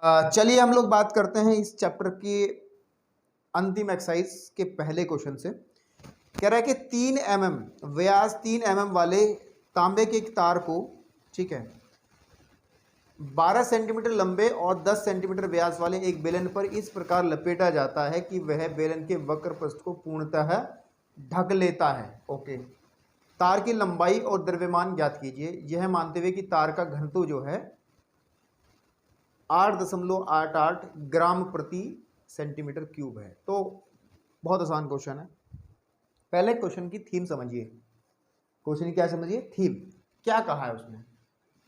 चलिए हम लोग बात करते हैं इस चैप्टर की अंतिम एक्सरसाइज के पहले क्वेश्चन से। कह रहा है कि 3 mm व्यास 3 mm वाले तांबे के एक तार को, ठीक है, 12 सेंटीमीटर लंबे और 10 सेंटीमीटर व्यास वाले एक बेलन पर इस प्रकार लपेटा जाता है कि वह बेलन के वक्र पृष्ठ को पूर्णतः ढक लेता है। ओके, तार की लंबाई और द्रव्यमान ज्ञात कीजिए, यह मानते हुए कि तार का घनत्व जो है 8.88 ग्राम प्रति सेंटीमीटर क्यूब है। तो बहुत आसान क्वेश्चन है। पहले क्वेश्चन की थीम समझिए। क्वेश्चन की क्या समझिए? थीम। क्या कहा है उसने?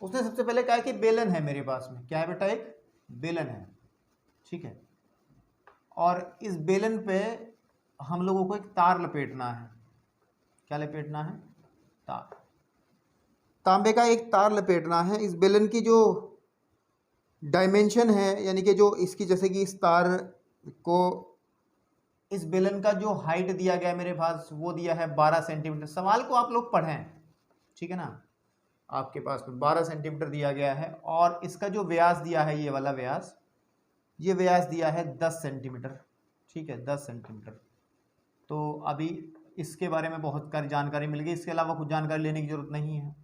उसने सबसे पहले कहा है कि बेलन है मेरे पास में। क्या है बेटा? एक बेलन है, ठीक है, और इस बेलन पे हम लोगों को एक तार लपेटना है। क्या लपेटना है? तार। तांबे का एक तार लपेटना है। इस बेलन की जो डायमेंशन है, यानी कि जो इसकी, जैसे कि इस तार को, इस बेलन का जो हाइट दिया गया है मेरे पास, वो दिया है 12 सेंटीमीटर। सवाल को आप लोग पढ़ें, ठीक है ना? आपके पास में 12 सेंटीमीटर दिया गया है और इसका जो व्यास दिया है, ये वाला व्यास, ये व्यास दिया है 10 सेंटीमीटर, ठीक है, 10 सेंटीमीटर। तो अभी इसके बारे में बहुत सारी जानकारी मिल गई, इसके अलावा कुछ जानकारी लेने की जरूरत नहीं है।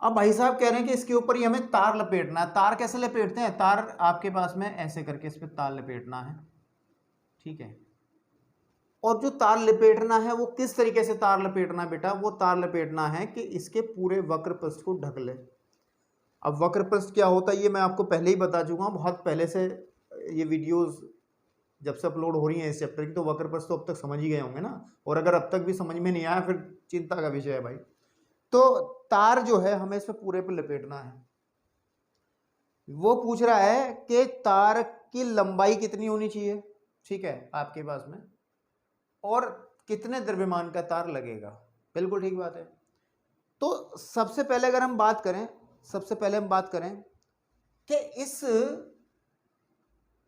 अब भाई साहब कह रहे हैं कि इसके ऊपर ही हमें तार लपेटना है। तार कैसे लपेटते हैं? तार आपके पास में ऐसे करके इस पर तार लपेटना है, ठीक है। और जो तार लपेटना है वो किस तरीके से तार लपेटना है बेटा? वो तार लपेटना है कि इसके पूरे वक्र पृष्ठ को ढक ले। अब वक्र पृष्ठ क्या होता है ये मैं आपको पहले ही बता चुका हूँ, बहुत पहले से ये वीडियोस जब से अपलोड हो रही हैं इस चैप्टर की, तो वक्र पृष्ठ तो अब तक समझ ही गए होंगे ना। और अगर अब तक भी समझ में नहीं आया, फिर चिंता का विषय है भाई। तो तार जो है हमें इस पे पूरे पे लपेटना है। वो पूछ रहा है कि तार की लंबाई कितनी होनी चाहिए, ठीक है, आपके पास में, और कितने द्रव्यमान का तार लगेगा। बिल्कुल ठीक बात है। तो सबसे पहले अगर हम बात करें, सबसे पहले हम बात करें कि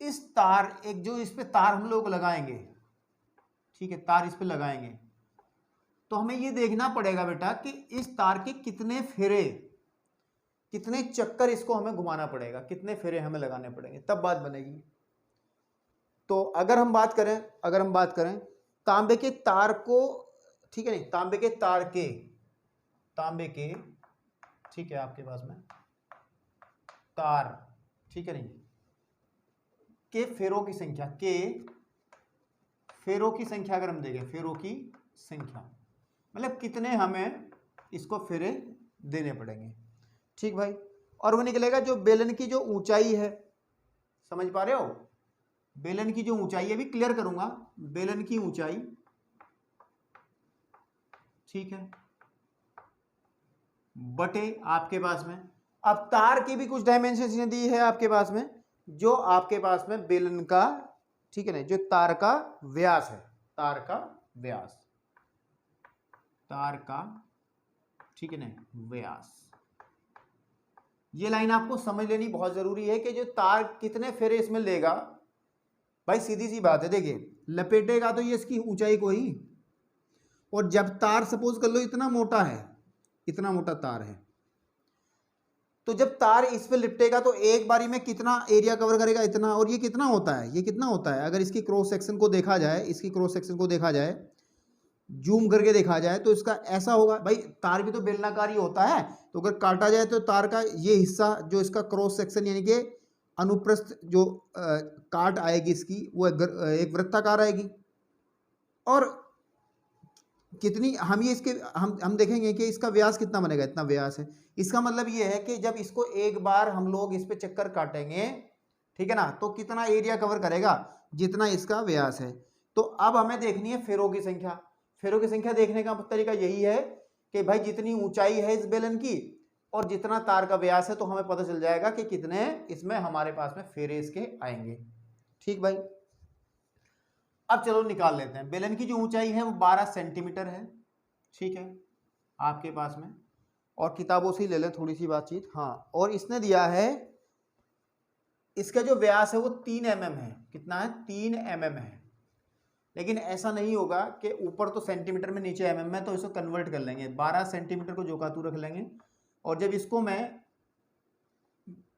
इस तार, एक जो इस पे तार हम लोग लगाएंगे, ठीक है, तार इस पे लगाएंगे, तो हमें ये देखना पड़ेगा बेटा कि इस तार के कितने फेरे, कितने चक्कर इसको हमें घुमाना पड़ेगा, कितने फेरे हमें लगाने पड़ेंगे, तब बात बनेगी। तो अगर हम बात करें तांबे के तार को, ठीक है, नहीं, तांबे के तार के, तांबे के, ठीक है, आपके पास में तार, ठीक है, नहीं, के फेरों की संख्या, के फेरों की संख्या अगर हम देखें, फेरों की संख्या मतलब कितने हमें इसको फेरे देने पड़ेंगे, ठीक भाई। और वो निकलेगा जो बेलन की जो ऊंचाई है, समझ पा रहे हो? बेलन की जो ऊंचाई है, भी क्लियर करूंगा, बेलन की ऊंचाई, ठीक है, बटे आपके पास में, अब तार की भी कुछ डायमेंशन दी है आपके पास में, जो आपके पास में बेलन का, ठीक है ना, जो तार का व्यास है, तार का व्यास, तार का, ठीक है ना, व्यास। ये लाइन आपको समझ लेनी बहुत जरूरी है कि जो तार कितने फेरे इसमें लेगा। भाई सीधी सी बात है, देखिए, लपेटेगा तो ये इसकी ऊंचाई को ही, और जब तार सपोज कर लो इतना मोटा है, इतना मोटा तार है, तो जब तार इस पे लिपटेगा तो एक बारी में कितना एरिया कवर करेगा? इतना। और ये कितना होता है? ये कितना होता है? अगर इसकी क्रॉस सेक्शन को देखा जाए, इसकी क्रॉस सेक्शन को देखा जाए, जूम करके देखा जाए, तो इसका ऐसा होगा। भाई तार भी तो बेलनाकार ही होता है, तो अगर काटा जाए तो तार का ये हिस्सा जो इसका क्रॉस सेक्शन, यानी कि अनुप्रस्थ जो काट आएगी इसकी, वो एक वृत्ताकार आएगी। और कितनी हम ये इसके हम देखेंगे कि इसका व्यास कितना बनेगा, इतना व्यास है। इसका मतलब ये है कि जब इसको एक बार हम लोग इस पे चक्कर काटेंगे, ठीक है ना, तो कितना एरिया कवर करेगा? जितना इसका व्यास है। तो अब हमें देखनी है फेरों की संख्या। फेरों की संख्या देखने का तरीका यही है कि भाई जितनी ऊंचाई है इस बेलन की और जितना तार का व्यास है, तो हमें पता चल जाएगा कि कितने इसमें हमारे पास में फेरे इसके आएंगे, ठीक भाई। अब चलो निकाल लेते हैं। बेलन की जो ऊंचाई है वो 12 सेंटीमीटर है, ठीक है, आपके पास में, और किताबों से ही ले लें थोड़ी सी बातचीत। हाँ, और इसने दिया है, इसका जो व्यास है वो 3 mm है। कितना है? 3 mm है। लेकिन ऐसा नहीं होगा कि ऊपर तो सेंटीमीटर में, नीचे mm है, तो इसको कन्वर्ट कर लेंगे, 12 सेंटीमीटर को जो का तू रख लेंगे, और जब इसको मैं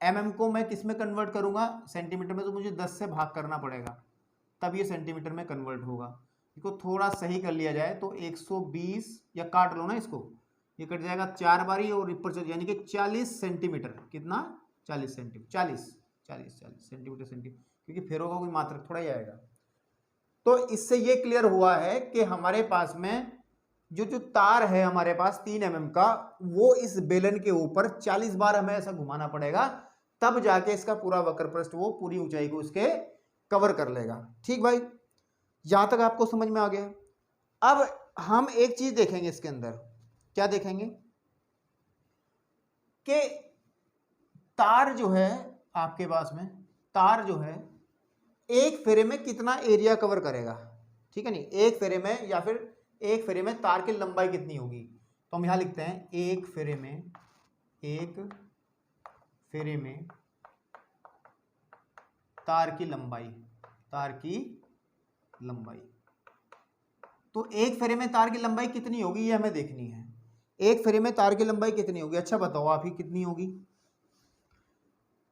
mm को मैं किस में कन्वर्ट करूंगा, सेंटीमीटर में, तो मुझे 10 से भाग करना पड़ेगा तब ये सेंटीमीटर में कन्वर्ट होगा। इसको थोड़ा सही कर लिया जाए तो 120, या काट लो ना इसको, ये कट जाएगा 4 बारी और ऊपर चल, यानी कि 40 सेंटीमीटर, कितना 40 सेंटीमीटर, 40 सेंटीमीटर, क्योंकि फेरों का कोई मात्रक थोड़ा ही आएगा। तो इससे ये क्लियर हुआ है कि हमारे पास में जो तार है हमारे पास 3 mm का, वो इस बेलन के ऊपर 40 बार हमें ऐसा घुमाना पड़ेगा, तब जाके इसका पूरा वक्र पृष्ठ वो पूरी ऊंचाई को इसके कवर कर लेगा। ठीक भाई, यहां तक आपको समझ में आ गया। अब हम एक चीज देखेंगे इसके अंदर, क्या देखेंगे कि तार जो है आपके पास में, तार जो है एक फेरे में कितना एरिया कवर करेगा, ठीक है नहीं, एक फेरे में, या फिर एक फेरे में तार की लंबाई कितनी होगी। तो हम यहां लिखते हैं एक फेरे में तार की लंबाई, तो एक फेरे में तार की लंबाई कितनी होगी ये हमें देखनी है। एक फेरे में तार की लंबाई कितनी होगी, अच्छा बताओ आप ही कितनी होगी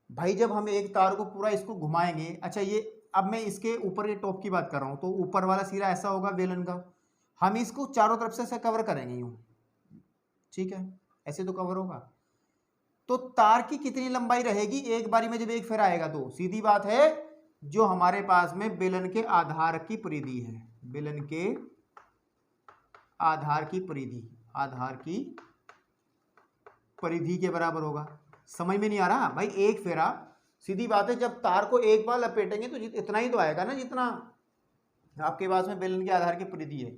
भाई। जब हम एक तार को पूरा इसको घुमाएंगे, अच्छा ये अब मैं इसके ऊपर के टॉप की बात कर रहा हूं, तो ऊपर वाला सिरा ऐसा होगा बेलन का, हम इसको चारों तरफ से कवर करेंगे यूं, ठीक है, ऐसे तो कवर होगा। तो तार की कितनी लंबाई रहेगी एक बारी में जब एक फेरा आएगा, तो सीधी बात है जो हमारे पास में बेलन के आधार की परिधि है, बेलन के आधार की परिधि के बराबर होगा। समझ में नहीं आ रहा भाई, एक फेरा, सीधी बात है जब तार को एक बार लपेटेंगे तो इतना ही तो आएगा ना जितना आपके पास में बेलन के आधार की परिधि है।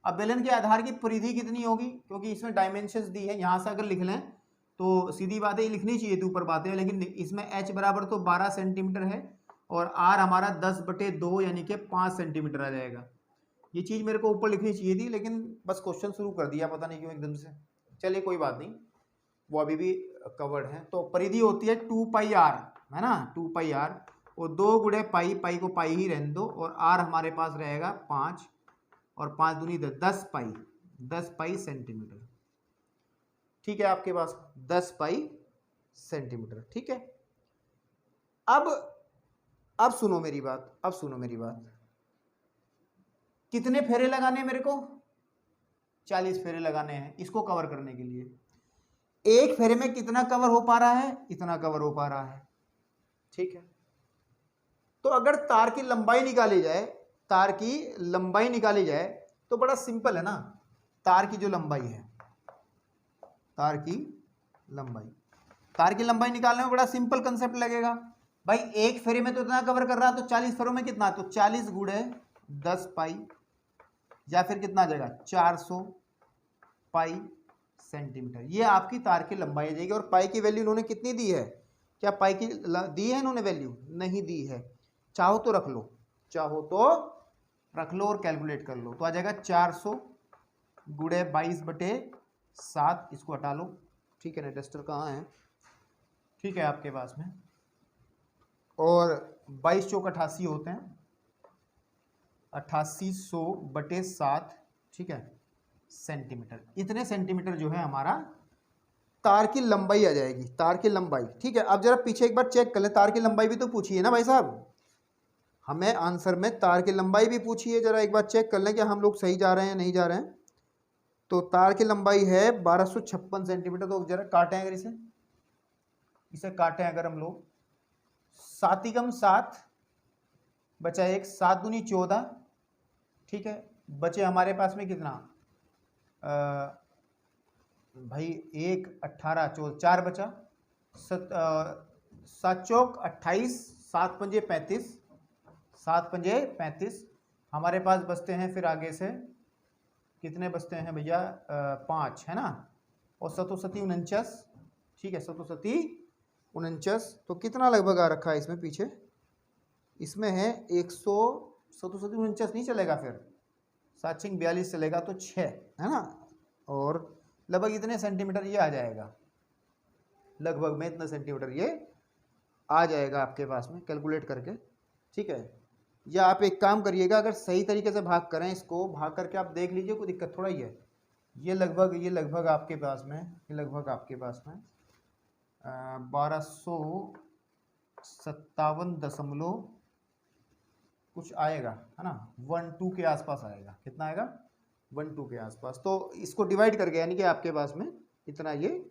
अब बेलन के आधार की परिधि कितनी होगी, क्योंकि इसमें डायमेंशंस दी है, यहां से अगर लिख लें तो सीधी बात है ये लिखनी चाहिए थी ऊपर बातें, लेकिन इसमें h बराबर तो 12 सेंटीमीटर है और r हमारा 10/2 यानी कि 5 सेंटीमीटर आ जाएगा। ये चीज़ मेरे को ऊपर लिखनी चाहिए थी, लेकिन बस क्वेश्चन शुरू कर दिया पता नहीं क्यों एकदम से। चलिए कोई बात नहीं, वो अभी भी कवर्ड है। तो परिधि होती है 2πr, है ना, 2πr, और 2 गुणे पाई, पाई को पाई ही रहने दो, और r हमारे पास रहेगा 5, और 5 दूनी 10 पाई सेंटीमीटर, ठीक है, आपके पास 10 पाई सेंटीमीटर, ठीक है। अब सुनो मेरी बात, कितने फेरे लगाने हैं मेरे को, 40 फेरे लगाने हैं इसको कवर करने के लिए। एक फेरे में कितना कवर हो पा रहा है, इतना कवर हो पा रहा है, ठीक है। तो अगर तार की लंबाई निकाली जाए, तो बड़ा सिंपल है ना, तार की जो लंबाई है, तार की लंबाई निकालने में बड़ा सिंपल कंसेप्ट लगेगा भाई। एक फेरे में तो इतना कवर कर रहा है, तो 40 फेरों में कितना, तो 40 गुणे 10 पाई, या फिर कितना आ जाएगा 400 पाई सेंटीमीटर, ये आपकी तार की लंबाई आ जाएगी। और पाई की वैल्यू इन्होंने कितनी दी है, क्या पाई की दी है इन्होंने वैल्यू, नहीं दी है, चाहो तो रख लो और कैलकुलेट कर लो, तो आ जाएगा 400 गुणे 22/7, इसको हटा लो, ठीक है ना, डस्टर कहाँ है, ठीक है आपके पास में, और 22 चौक 88 होते हैं, 8800/7, ठीक है, सेंटीमीटर। इतने सेंटीमीटर जो है हमारा तार की लंबाई आ जाएगी, तार की लंबाई, ठीक है। अब जरा पीछे एक बार चेक कर ले, तार की लंबाई भी तो पूछी है ना भाई साहब, हमें आंसर में तार की लंबाई भी पूछी है, जरा एक बार चेक कर लें कि हम लोग सही जा रहे हैं नहीं जा रहे हैं। तो तार की लंबाई है 1256 सेंटीमीटर, तो जरा काटें अगर इसे काटें अगर हम लोग, 7 × 7 बचा 1, 7 दूनी 14, ठीक है, बचे हमारे पास में कितना भाई 1 18 4 बचा, 7 चौक 28, 7 पंजे 35, 7 पंजे 35, हमारे पास बचते हैं फिर आगे से कितने बचते हैं भैया, 5 है ना, और 7 49, ठीक है, 7 49, तो कितना लगभग आ रखा है इसमें पीछे, इसमें है 100, 7 नहीं चलेगा, फिर 7 6 42 चलेगा, तो 6 है ना, और लगभग इतने सेंटीमीटर ये आ जाएगा, लगभग में इतना सेंटीमीटर ये आ जाएगा आपके पास में कैलकुलेट करके, ठीक है। या आप एक काम करिएगा, अगर सही तरीके से भाग करें, इसको भाग करके आप देख लीजिए, कोई दिक्कत थोड़ा ही है। ये लगभग आपके पास में, ये लगभग आपके पास में 1257 कुछ आएगा, है ना, 12 के आसपास आएगा। कितना आएगा? 12 के आसपास। तो इसको डिवाइड करके यानी कि आपके पास में इतना ये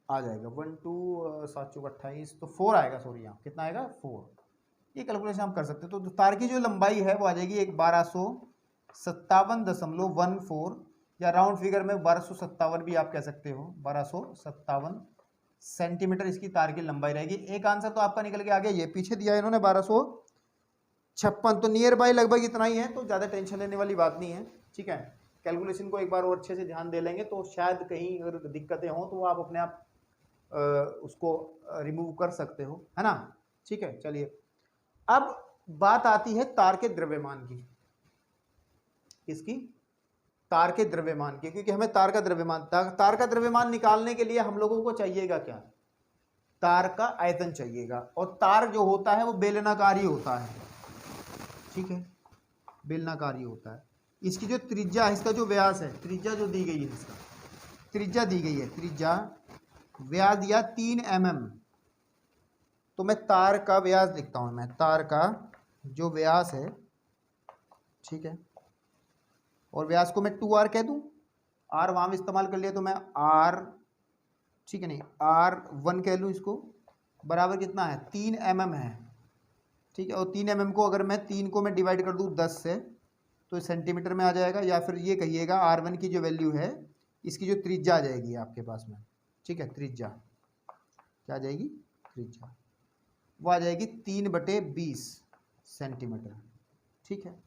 आ जाएगा 12 7 चौक 28, तो 4 आएगा। सॉरी, यहाँ कितना आएगा? 4। ये कैलकुलेशन हम कर सकते हैं। तो तार की जो लंबाई है वो आ जाएगी एक 1257.14, या राउंड फिगर में 1257 भी आप कह सकते हो। 1257 सेंटीमीटर इसकी तार की लंबाई रहेगी। एक आंसर तो आपका निकल के आ गया, ये पीछे दिया इन्होंने 1256, तो नियर बाय लगभग इतना ही है, तो ज़्यादा टेंशन लेने वाली बात नहीं है। ठीक है, कैलकुलेशन को एक बार और अच्छे से ध्यान दे लेंगे तो शायद कहीं अगर दिक्कतें हों तो आप अपने आप उसको रिमूव कर सकते हो, है ना। ठीक है, चलिए अब बात आती है तार के द्रव्यमान की। किसकी? तार के द्रव्यमान की, क्योंकि हमें तार का द्रव्यमान निकालने के लिए हम लोगों को चाहिएगा क्या? तार का आयतन चाहिएगा। और तार जो होता है वो बेलनाकारी होता है। ठीक है, बेलनाकारी होता है। इसकी जो त्रिज्या है, इसका जो व्यास है, त्रिज्या जो दी गई है, इसका त्रिज्या दी गई है, त्रिज्या व्यास दिया 3 mm। तो मैं तार का व्यास लिखता हूं, मैं तार का जो व्यास है, ठीक है, और व्यास को मैं 2r कह दूं। r वहां में इस्तेमाल कर लिया तो मैं r, ठीक है, नहीं r1 कह लूं इसको, बराबर कितना है? 3 mm है। ठीक है, और 3 mm को अगर मैं 3 को मैं डिवाइड कर दूं 10 से तो सेंटीमीटर में आ जाएगा, या फिर ये कहिएगा r1 की जो वैल्यू है, इसकी जो त्रिज्या आ जाएगी आपके पास में, ठीक है, त्रिज्या क्या आ जाएगी? त्रिज्या वो आ जाएगी 3/20 सेंटीमीटर। ठीक है,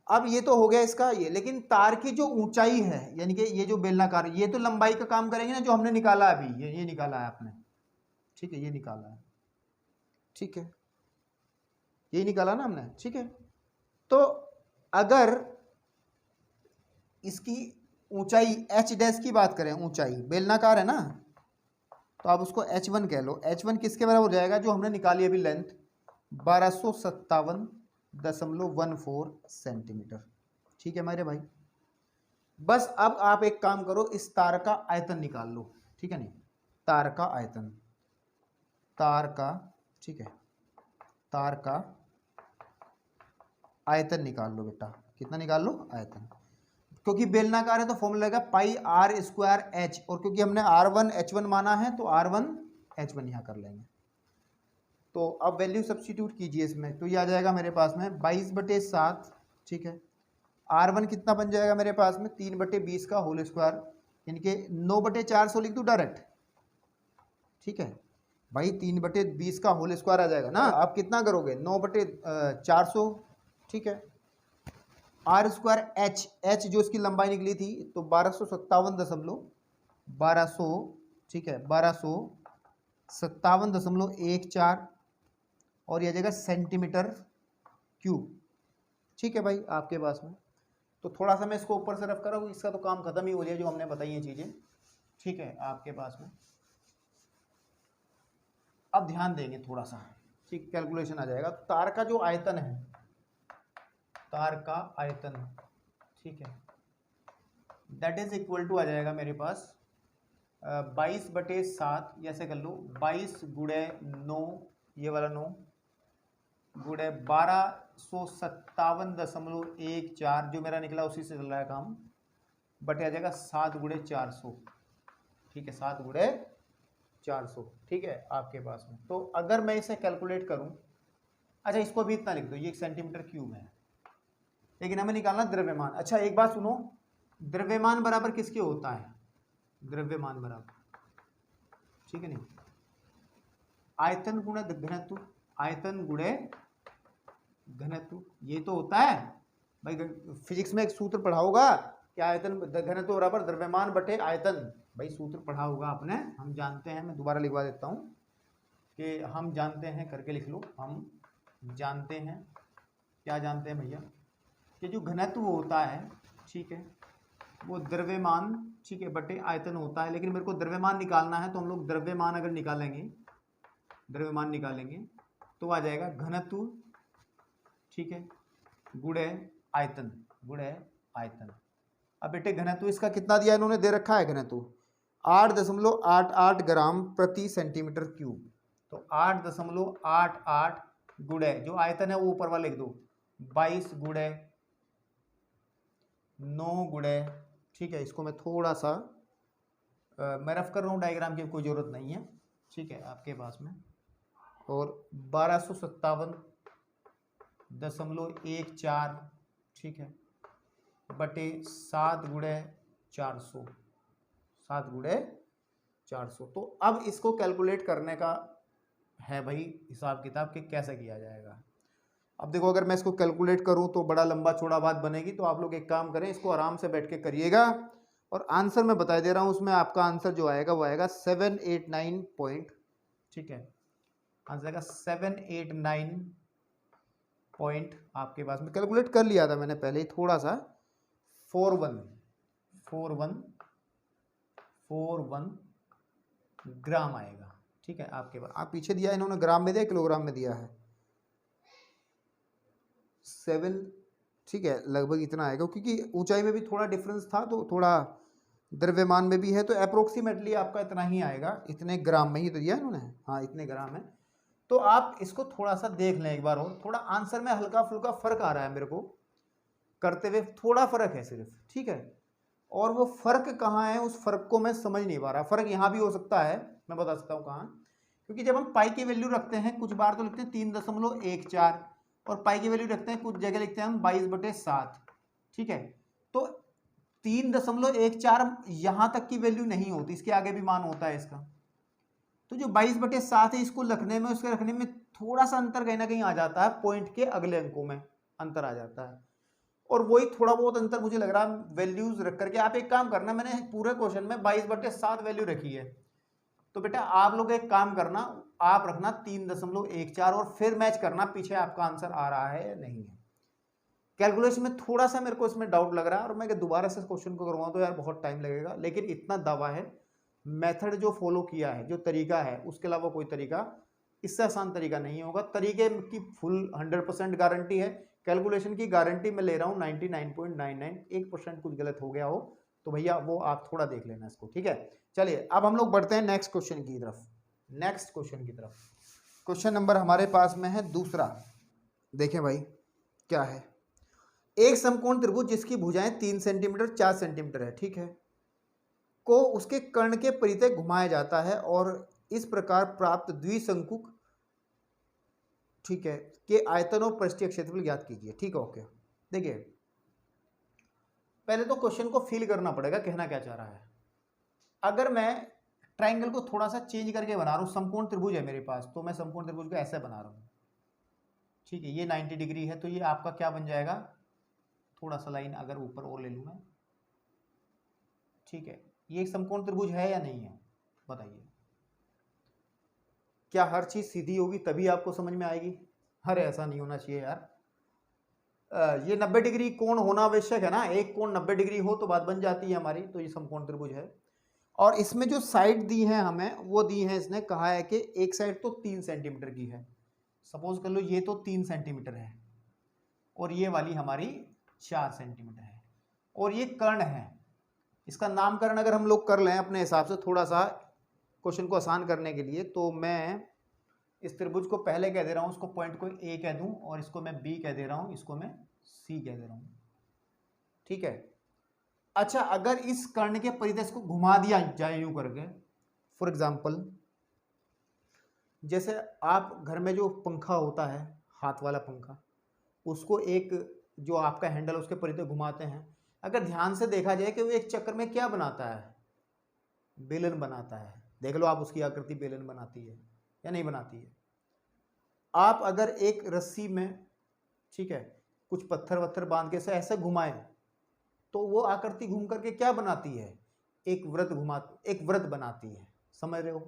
अब ये तो हो गया इसका ये, लेकिन तार की जो ऊंचाई है, यानी कि ये जो बेलनाकार, ये तो लंबाई का काम करेंगे ना, जो हमने निकाला अभी, ये निकाला है आपने। ठीक है, ये निकाला है। ठीक है, ये निकाला ना हमने। ठीक है, तो अगर इसकी ऊंचाई h डैश की बात करें, ऊंचाई बेलनाकार है ना, तो आप उसको h1 कह लो। h1 किसके बराबर हो जाएगा? जो हमने निकाली अभी लेंथ 1257.14 सेंटीमीटर। ठीक है मेरे भाई, बस अब आप एक काम करो, इस तार का आयतन निकाल लो। ठीक है, नहीं, तार का आयतन, तार का, ठीक है, तार का आयतन निकाल लो बेटा। कितना निकाल लो? आयतन। क्योंकि बेलनाकार है तो फॉर्मूला लगेगा पाई r स्क्वायर h, और क्योंकि हमने r1 h1 माना है तो r1 h1 यहाँ कर लेंगे। तो अब वैल्यू सब्स्टिट्यूट कीजिए इसमें, तो ये आ जाएगा मेरे पास में 22/7। ठीक है, r1 कितना बन जाएगा मेरे पास में? 3/20 का होल स्क्वायर, यानी कि 9/400 लिख दूँ डायरेक्ट। ठीक है भाई, 3/20 का होल स्क्वायर आ जाएगा ना। आप कितना करोगे? 9/400। ठीक है, r स्क्वायर h जो इसकी लंबाई निकली थी तो 1257.12, ठीक है, 1257.14, और यह जगह सेंटीमीटर क्यूब। ठीक है भाई, आपके पास में तो थोड़ा सा मैं इसको ऊपर से रफ करा, इसका तो काम खत्म ही हो जाए जो हमने बताई है चीजें। ठीक है, आपके पास में अब ध्यान देंगे थोड़ा सा, ठीक, कैलकुलेशन आ जाएगा। तार का जो आयतन है, तार का आयतन, ठीक है, दैट इज इक्वल टू आ जाएगा मेरे पास 22/7, ऐसे कर लो, 22 गुणे 9, ये वाला 9 गुणे 1257.14 जो मेरा निकला उसी से चल रहा है काम, बटे आ जाएगा 7 गुणे 400। ठीक है, 7 गुणे 400। ठीक है, आपके पास में तो अगर मैं इसे कैलकुलेट करूं, अच्छा इसको भी इतना लिख दो, ये 1 सेंटीमीटर क्यूब है, लेकिन हमें निकालना द्रव्यमान। अच्छा एक बात सुनो, द्रव्यमान बराबर किसके होता है? द्रव्यमान बराबर, ठीक है, नहीं, आयतन गुणे घनत्व, आयतन गुणे घनत्व, ये तो होता है भाई। फिजिक्स में एक सूत्र पढ़ा होगा कि आयतन घनत्व बराबर द्रव्यमान बटे आयतन। भाई सूत्र पढ़ा होगा आपने, हम जानते हैं, मैं दोबारा लिखवा देता हूँ कि हम जानते हैं, करके लिख लो, हम जानते हैं, क्या जानते हैं भैया, कि जो घनत्व होता है, ठीक है, वो द्रव्यमान, ठीक है, बटे आयतन होता है। लेकिन मेरे को द्रव्यमान निकालना है तो हम लोग द्रव्यमान अगर निकालेंगे, द्रव्यमान निकालेंगे तो आ जाएगा घनत्व, ठीक है, गुणे आयतन, गुणे आयतन। अब बेटे घनत्व इसका कितना दिया इन्होंने, दे रखा है घनत्व 8.88 ग्राम प्रति सेंटीमीटर क्यूब। तो 8.88 गुणे जो आयतन है वो ऊपर वाला लिख दो, 22 गुणे 9 गुणे, ठीक है, इसको मैं थोड़ा सा मैं रफ कर रहा हूँ, डायग्राम की कोई ज़रूरत नहीं है, ठीक है, आपके पास में, और 1257.14, ठीक है, बटे 7 गुणे 400, 7 गुणे 400। तो अब इसको कैलकुलेट करने का है भाई हिसाब किताब कि कैसे किया जाएगा। अब देखो, अगर मैं इसको कैलकुलेट करूं तो बड़ा लंबा चौड़ा बात बनेगी, तो आप लोग एक काम करें, इसको आराम से बैठ के करिएगा, और आंसर मैं बता दे रहा हूं, उसमें आपका आंसर जो आएगा वो आएगा 789 पॉइंट, ठीक है, आंसर आएगा 789 पॉइंट, आपके पास में कैलकुलेट कर लिया था मैंने पहले ही थोड़ा सा, 4141 ग्राम आएगा, ठीक है, आपके पास। आप पीछे दिया इन्होंने ग्राम में दिया, किलोग्राम में दिया है, 7, ठीक है, लगभग इतना आएगा, क्योंकि ऊंचाई में भी थोड़ा डिफरेंस था, तो थोड़ा द्रव्यमान में भी है, तो अप्रोक्सीमेटली आपका इतना ही आएगा, इतने ग्राम में ही तो दिया इन्होंने, हाँ इतने ग्राम है। तो आप इसको थोड़ा सा देख लें एक बार, और थोड़ा आंसर में हल्का फुल्का फर्क आ रहा है मेरे को करते हुए, थोड़ा फर्क है सिर्फ, ठीक है, और वो फर्क कहाँ है उस फर्क को मैं समझ नहीं पा रहा। फर्क यहाँ भी हो सकता है, मैं बता सकता हूँ कहाँ, क्योंकि जब हम पाई की वैल्यू रखते हैं, कुछ बार तो लिखते हैं 3.14, और पाई की वैल्यू रखते हैं कुछ जगह लिखते हैं हम 22/7, ठीक है, तो 3.14 यहाँ तक की वैल्यू नहीं होती, इसके आगे भी मान होता है इसका, तो जो 22/7 है इसको रखने में, उसके रखने में थोड़ा सा अंतर कहीं ना कहीं आ जाता है, पॉइंट के अगले अंकों में अंतर आ जाता है, और वही थोड़ा बहुत अंतर मुझे लग रहा है वैल्यूज रख करके। आप एक काम करना, मैंने पूरे क्वेश्चन में 22/7 वैल्यू रखी है, तो बेटा आप लोग एक काम करना, आप रखना 3.14 और फिर मैच करना पीछे आपका आंसर आ रहा है या नहीं है। कैलकुलेशन में थोड़ा सा मेरे को इसमें डाउट लग रहा है, और मैं दोबारा से क्वेश्चन को करूँगा तो यार बहुत टाइम लगेगा, लेकिन इतना दावा है, मेथड जो फॉलो किया है, जो तरीका है, उसके अलावा कोई तरीका इससे आसान तरीका नहीं होगा। तरीके की फुल 100% गारंटी है, कैलकुलेशन की गारंटी मैं ले रहा हूँ 99.99, 1% कुछ गलत हो गया हो तो भैया वो आप थोड़ा देख लेना इसको, ठीक है। चलिए अब हम लोग बढ़ते हैं नेक्स्ट क्वेश्चन की तरफ, नेक्स्ट क्वेश्चन की तरफ। क्वेश्चन नंबर हमारे पास में है दूसरा, देखें भाई क्या है। एक समकोण त्रिभुज जिसकी भुजाएं 3 सेंटीमीटर 4 सेंटीमीटर है, ठीक है, को उसके कर्ण के परितः घुमाया जाता है, और इस प्रकार प्राप्त द्विशंकुक, ठीक है, के आयतन और पृष्ठीय क्षेत्रफल ज्ञात कीजिए, ठीक है, ओके। देखिए पहले तो क्वेश्चन को फील करना पड़ेगा, कहना क्या चाह रहा है। अगर मैं ट्राइंगल को थोड़ा सा चेंज करके बना रहा हूं, समकोण त्रिभुज है मेरे पास, तो मैं समकोण त्रिभुज को ऐसे बना रहा हूं, ठीक है, ये 90 डिग्री है, तो ये आपका क्या बन जाएगा, थोड़ा सा लाइन अगर ऊपर और ले लूं मैं, ठीक है, ये एक समकोण त्रिभुज है या नहीं है, बताइए। क्या हर चीज सीधी होगी तभी आपको समझ में आएगी? अरे ऐसा नहीं होना चाहिए यार। ये 90 डिग्री कोण होना आवश्यक है ना, एक कोण 90 डिग्री हो तो बात बन जाती है हमारी, तो ये समकोण त्रिभुज है। और इसमें जो साइड दी है हमें, वो दी है, इसने कहा है कि एक साइड तो 3 सेंटीमीटर की है, सपोज कर लो ये तो 3 सेंटीमीटर है, और ये वाली हमारी 4 सेंटीमीटर है, और ये कर्ण है। इसका नामकरण अगर हम लोग कर लें अपने हिसाब से, थोड़ा सा क्वेश्चन को आसान करने के लिए, तो मैं इस त्रिभुज को पहले कह दे रहा हूं, उसको पॉइंट को ए कह दूं, और इसको मैं बी कह दे रहा हूं, इसको मैं सी कह दे रहा हूं, ठीक है। अच्छा, अगर इस कर्ण के परिधि को घुमा दिया जाए यूं करके, फॉर एग्जांपल जैसे आप घर में जो पंखा होता है, हाथ वाला पंखा, उसको एक जो आपका हैंडल उसके परिधि घुमाते हैं, अगर ध्यान से देखा जाए कि वो एक चक्कर में क्या बनाता है, बेलन बनाता है। देख लो आप, उसकी आकृति बेलन बनाती है या नहीं बनाती है। आप अगर एक रस्सी में, ठीक है, कुछ पत्थर वत्थर बांध के से ऐसे घुमाएं, तो वो आकृति घूम करके क्या बनाती है, एक वृत्त बनाती है, समझ रहे हो।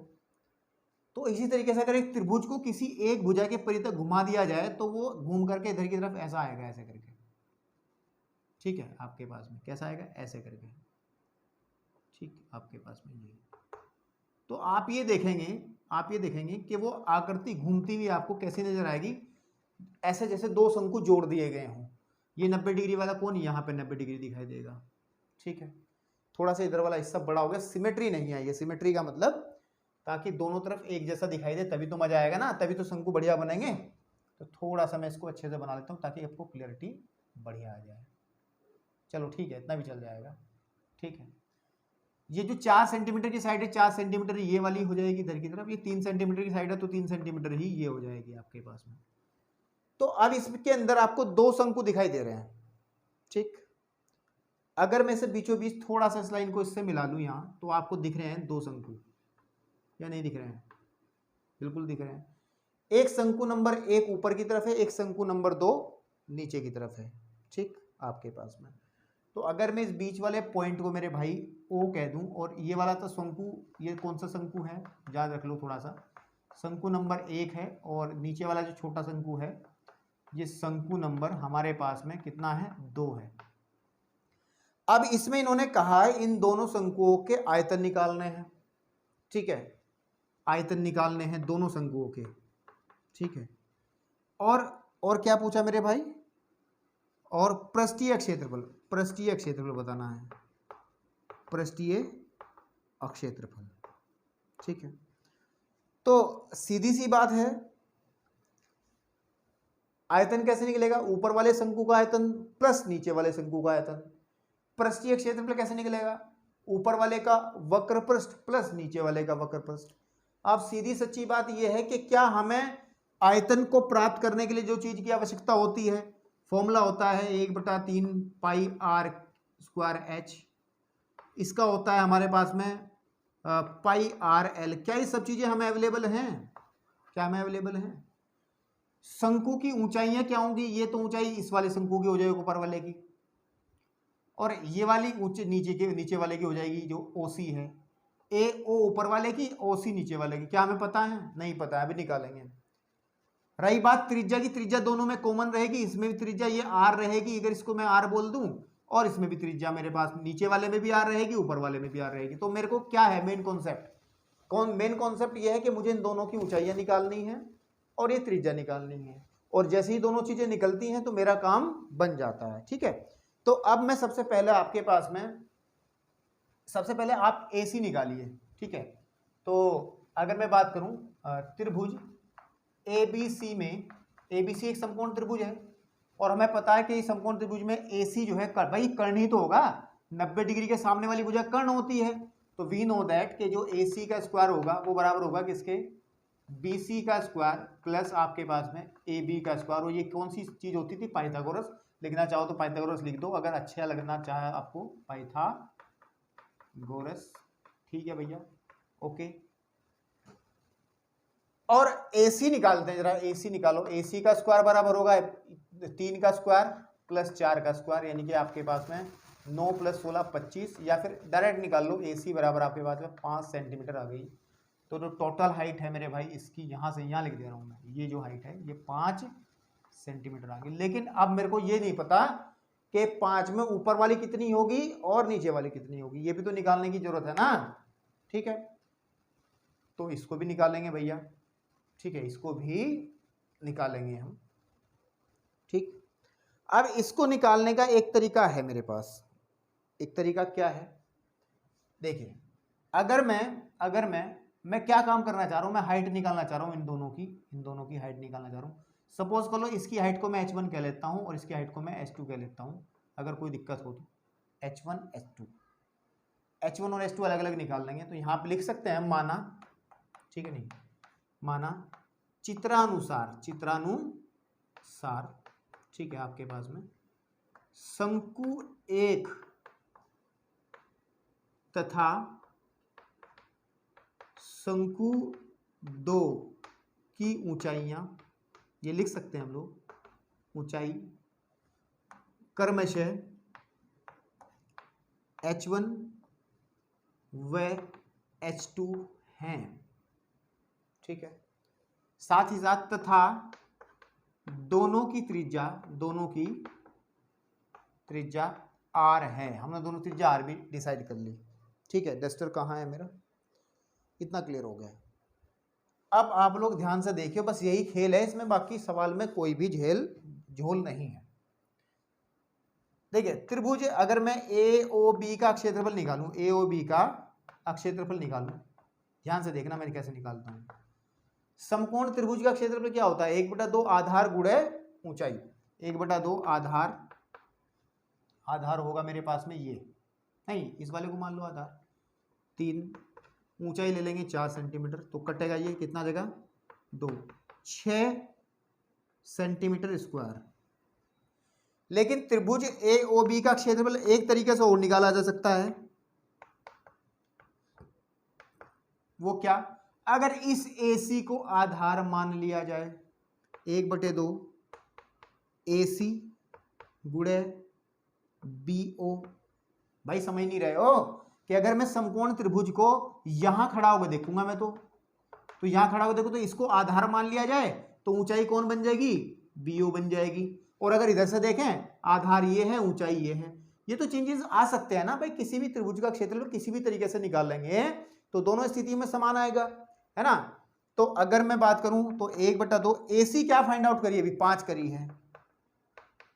तो इसी तरीके से अगर एक त्रिभुज को किसी एक भुजा के परिधि तक घुमा दिया जाए, तो वो घूम करके इधर की तरफ ऐसा आएगा, ऐसे करके, ठीक है, आपके पास में कैसा आएगा, ऐसे करके, ठीक, आपके पास में ये। तो आप ये देखेंगे कि वो आकृति घूमती हुई आपको कैसी नजर आएगी, ऐसे जैसे दो शंकु जोड़ दिए गए हों। ये 90 डिग्री वाला कोण यहाँ पे 90 डिग्री दिखाई देगा, ठीक है। थोड़ा सा इधर वाला हिस्सा बड़ा हो गया, सिमेट्री नहीं आई है। सिमेट्री का मतलब ताकि दोनों तरफ एक जैसा दिखाई दे, तभी तो मजा आएगा ना, तभी तो शंकु बढ़िया बनेंगे। तो थोड़ा सा मैं इसको अच्छे से बना लेता हूँ ताकि आपको क्लियरिटी बढ़िया आ जाए। चलो ठीक है, इतना भी चल जाएगा। ठीक है, ये जो 4 सेंटीमीटर की साइड है, 4 सेंटीमीटर ये वाली हो जाएगी इधर की तरफ, ये 3 सेंटीमीटर की साइड है तो 3 सेंटीमीटर ही ये हो जाएगी आपके पास में। तो अब इसके अंदर आपको 2 शंकु दिखाई दे रहे हैं। ठीक, अगर मैं इसे बीचों बीच थोड़ा सा इस लाइन को इससे मिला लूं यहाँ, तो आपको दिख रहे हैं 2 शंकु, या नहीं दिख रहे हैं? बिल्कुल दिख रहे हैं। एक शंकु नंबर 1 ऊपर की तरफ है, एक शंकु नंबर 2 नीचे की तरफ है। ठीक, आपके पास में। तो अगर मैं इस बीच वाले पॉइंट को मेरे भाई O कह दूं, और ये वाला तो शंकु, ये कौन सा शंकु है याद रख लो थोड़ा सा, शंकु नंबर 1 है, और नीचे वाला जो छोटा शंकु है ये शंकु नंबर हमारे पास में कितना है? 2 है। अब इसमें इन्होंने कहा है इन दोनों शंकुओं के आयतन निकालने हैं। ठीक है, आयतन निकालने हैं दोनों शंकुओं के। ठीक है, और क्या पूछा मेरे भाई? और पृष्ठीय क्षेत्रफल, पृष्ठीय क्षेत्रफल बताना है, पृष्ठीय क्षेत्रफल। ठीक है, तो सीधी सी बात है, आयतन कैसे निकलेगा? ऊपर वाले शंकु का आयतन प्लस नीचे वाले शंकु का आयतन। पृष्ठीय क्षेत्रफल कैसे निकलेगा? ऊपर वाले का वक्र पृष्ठ प्लस नीचे वाले का वक्र पृष्ठ। अब सीधी सच्ची बात यह है कि क्या हमें आयतन को प्राप्त करने के लिए जो चीज की आवश्यकता होती है, फॉर्मूला होता है 1/3 पाई r स्क्वायर h, इसका होता है हमारे पास में पाई r l। क्या ये सब चीजें हमें अवेलेबल हैं? क्या हमें अवेलेबल हैं? शंकु की ऊंचाइयां क्या होंगी? ये तो ऊंचाई इस वाले शंकु की हो जाएगी ऊपर वाले की, और ये वाली नीचे वाले की हो जाएगी जो OC है। AO ऊपर वाले की, OC नीचे वाले की। क्या हमें पता है? नहीं पता है, अभी निकालेंगे। रही बात त्रिज्या की, त्रिज्या दोनों में कॉमन रहेगी, इसमें भी त्रिज्या ये r रहेगी, अगर इसको मैं r बोल दूं, और इसमें भी त्रिज्या मेरे पास नीचे वाले में भी r रहेगी, ऊपर वाले में भी r रहेगी। तो मेरे को क्या है मेन कॉन्सेप्ट? मेन कॉन्सेप्ट ये है कि मुझे इन दोनों की ऊंचाइयां निकालनी है और ये त्रिज्या निकालनी है, और जैसे ही दोनों चीजें निकलती हैं तो मेरा काम बन जाता है। ठीक है, तो अब मैं सबसे पहले आपके पास में, सबसे पहले आप AC निकालिए। ठीक है, तो अगर मैं बात करूं त्रिभुज ABC में, ABC एक समकोण त्रिभुज है, और हमें पता है कि इस समकोण त्रिभुज में AC जो है भाई कर्ण ही तो होगा, 90 डिग्री के सामने वाली भुजा कर्ण होती है। तो वी नो दैट कि जो AC का स्क्वायर होगा वो बराबर होगा किसके? BC का स्क्वायर प्लस आपके पास में AB का स्क्वायर। और ये कौन सी चीज होती थी? पाइथागोरस। लिखना चाहो तो पाइथागोरस लिख दो, अगर अच्छा लगना चाहे आपको पाइथागोरस। ठीक है भैया, ओके। और AC निकालते हैं जरा, AC निकालो। AC का स्क्वायर बराबर होगा 3 का स्क्वायर प्लस 4 का स्क्वायर, यानी कि आपके पास में 9 + 16 25, या फिर डायरेक्ट निकाल लो। AC बराबर आपके पास में 5 सेंटीमीटर आ गई। तो जो टोटल हाइट है मेरे भाई इसकी, यहां से यहां लिख दे रहा हूं मैं, ये जो हाइट है ये 5 सेंटीमीटर आ गई। लेकिन अब मेरे को ये नहीं पता कि 5 में ऊपर वाली कितनी होगी और नीचे वाली कितनी होगी, ये भी तो निकालने की जरूरत है ना। ठीक है, तो इसको भी निकालेंगे भैया। ठीक है, इसको भी निकालेंगे हम। ठीक, अब इसको निकालने का एक तरीका है मेरे पास। एक तरीका क्या है? देखिए, अगर मैं क्या काम करना चाह रहा हूं, मैं हाइट निकालना चाह रहा हूं, इन दोनों की हाइट निकालना चाह रहा हूं। सपोज कर लो इसकी हाइट को मैं h1 कह लेता हूं और इसकी हाइट को मैं h2 कह लेता हूं, अगर कोई दिक्कत हो तो। h1 और h2 अलग अलग निकाल लेंगे। तो यहां पे लिख सकते हैं माना, ठीक है नहीं, माना चित्रानुसार, ठीक है, आपके पास में शंकु 1 तथा शंकु 2 की ऊंचाइयां, ये लिख सकते हैं हम लोग, ऊंचाई क्रमशः h1 व h2 हैं। ठीक है, साथ ही साथ तथा दोनों की त्रिज्या r है। हमने दोनों त्रिज्या r भी डिसाइड कर ली। ठीक है, डस्टर कहाँ है मेरा? इतना क्लियर हो गया। अब आप लोग ध्यान से देखिए, बस यही खेल है इसमें, बाकी सवाल में कोई भी झोल नहीं है। देखिए त्रिभुज, अगर मैं ए ओ बी का क्षेत्रफल निकालूं, ए ओ बी का क्षेत्रफल निकालूं, ध्यान से देखना मैं कैसे निकालता हूं। समकोण त्रिभुज का क्षेत्रफल क्या होता है? 1/2 आधार गुणे ऊंचाई। 1/2 आधार, आधार होगा मेरे पास में ये, नहीं इस वाले को मान लो आधार, 3, ऊंचाई ले लेंगे 4 सेंटीमीटर, तो कटेगा ये कितना जगह 2, 6 सेंटीमीटर स्क्वायर। लेकिन त्रिभुज ए ओ बी का क्षेत्रफल एक तरीके से और निकाला जा सकता है। वो क्या? अगर इस AC को आधार मान लिया जाए, 1/2 AC गुणे BO। भाई समझ नहीं रहे हो कि अगर मैं समकोण त्रिभुज को यहां खड़ा होकर देखूंगा मैं, तो यहां खड़ा होकर देखो तो इसको आधार मान लिया जाए तो ऊंचाई कौन बन जाएगी? BO बन जाएगी। और अगर इधर से देखें आधार ये है, ऊंचाई ये है, ये तो चेंजेस आ सकते हैं ना भाई। किसी भी त्रिभुज का क्षेत्रफल किसी भी तरीके से निकाल लेंगे तो दोनों स्थिति में समान आएगा, है ना। तो अगर मैं बात करूं तो 1/2 AC क्या फाइंड आउट करी? अभी 5 करी है।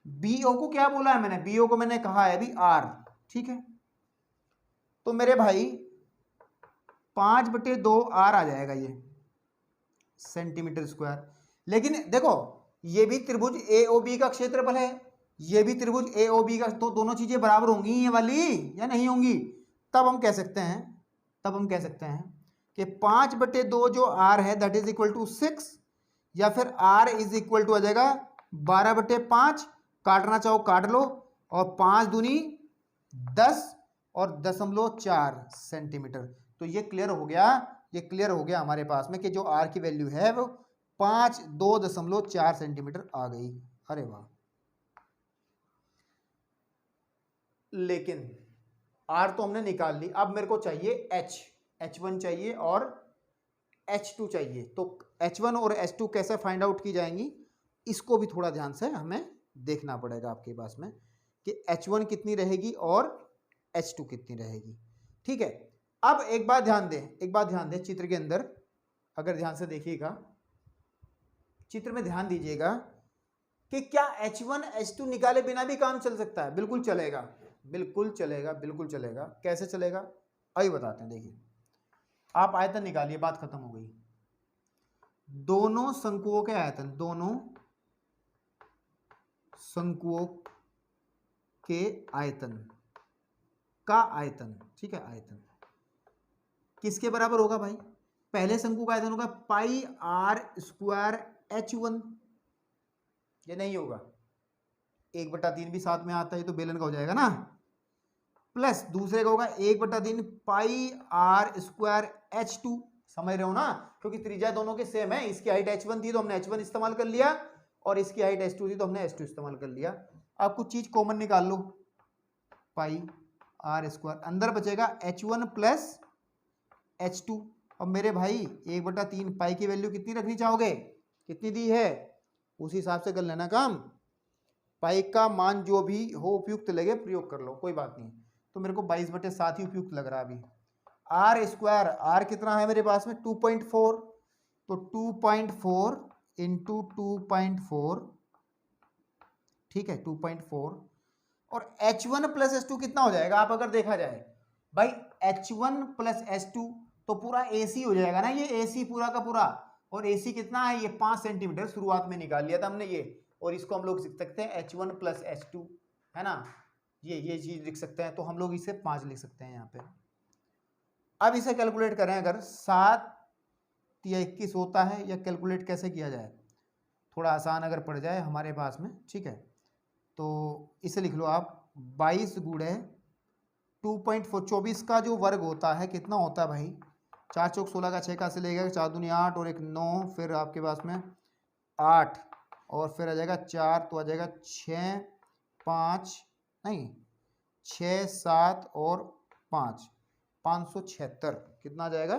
BO को क्या बोला है मैंने? BO को मैंने कहा है अभी R, ठीक है। तो मेरे भाई 5/2 R आ जाएगा ये सेंटीमीटर स्क्वायर। लेकिन देखो ये भी त्रिभुज AOB का क्षेत्रफल है, ये भी त्रिभुज AOB का, तो दोनों चीजें बराबर होंगी ये वाली या नहीं होंगी? तब हम कह सकते हैं कि 5/2 जो R है दैट इज इक्वल टू 6, या फिर R इज इक्वल टू आ जाएगा 12/5, काटना चाहो काट लो, और 5 दूनी 10 और 0.4 सेंटीमीटर। तो ये क्लियर हो गया, हमारे पास में कि जो R की वैल्यू है वो 2.4 सेंटीमीटर आ गई। अरे वाह। लेकिन R तो हमने निकाल ली, अब मेरे को चाहिए H1 चाहिए और H2 चाहिए। तो H1 और H2 कैसे फाइंड आउट की जाएंगी, इसको भी थोड़ा ध्यान से हमें देखना पड़ेगा आपके पास में कि H1 कितनी रहेगी और H2 कितनी रहेगी, ठीक है। अब एक बात ध्यान दें, चित्र के अंदर अगर ध्यान से देखिएगा, चित्र में ध्यान दीजिएगा कि क्या H1 H2 निकाले बिना भी काम चल सकता है? बिल्कुल चलेगा, बिल्कुल चलेगा। कैसे चलेगा अभी बताते हैं। देखिए आप आयतन निकालिए, बात खत्म हो गई। दोनों शंकुओं के आयतन, दोनों शंकुओं के आयतन का आयतन, ठीक है, आयतन किसके बराबर होगा भाई? पहले शंकु का आयतन होगा पाई R स्क्वायर H1, ये नहीं होगा, 1/3 भी साथ में आता है तो बेलन का हो जाएगा ना, प्लस दूसरे का होगा 1/3 पाई R स्क्वायर H2। समझ रहे हो ना, क्योंकि त्रिज्या दोनों के सेम है। इसकी हाइट H1 थी तो हमने H1 इस्तेमाल कर लिया, और इसकी हाइट H2 थी तो हमने H2 इस्तेमाल कर लिया। आप कुछ चीज कॉमन निकाल लो, पाई R स्क्वायर, अंदर बचेगा H1 प्लस H2। अब मेरे भाई 1/3 पाई की वैल्यू कितनी रखनी चाहोगे? कितनी दी है उस हिसाब से कर लेना काम। पाई का मान जो भी हो उपयुक्त लगे प्रयोग कर लो, कोई बात नहीं। तो मेरे को 22/7 ही उपयुक्त लग रहा है अभी। आर स्क्वायर, आर कितना है मेरे पास में? 2.4, तो 2.4 इंटू 2.4, ठीक है 2.4, और H1 प्लस H2 कितना हो जाएगा? आप अगर देखा जाए भाई H1 प्लस H2 तो पूरा AC हो जाएगा ना, ये AC पूरा का पूरा, और AC कितना है? ये 5 सेंटीमीटर शुरुआत में निकाल लिया था हमने ये, और इसको हम लोग लिख सकते हैं H1 प्लस H2, है ना, ये चीज लिख सकते हैं, तो हम लोग इसे 5 लिख सकते हैं यहाँ पे। अब इसे कैलकुलेट करें, अगर 7 या 21 होता है, या कैलकुलेट कैसे किया जाए, थोड़ा आसान अगर पड़ जाए हमारे पास में, ठीक है, तो इसे लिख लो आप 22 गुणे 2.4, 24 का जो वर्ग होता है कितना होता है भाई? 4 चौक 16 का 6 का से लेगा, 4 दूनी 8 और 1 9, फिर आपके पास में 8 और फिर आ जाएगा 4, तो आ जाएगा 6 5 नहीं 6 7 और 5, 576। कितना आ जाएगा?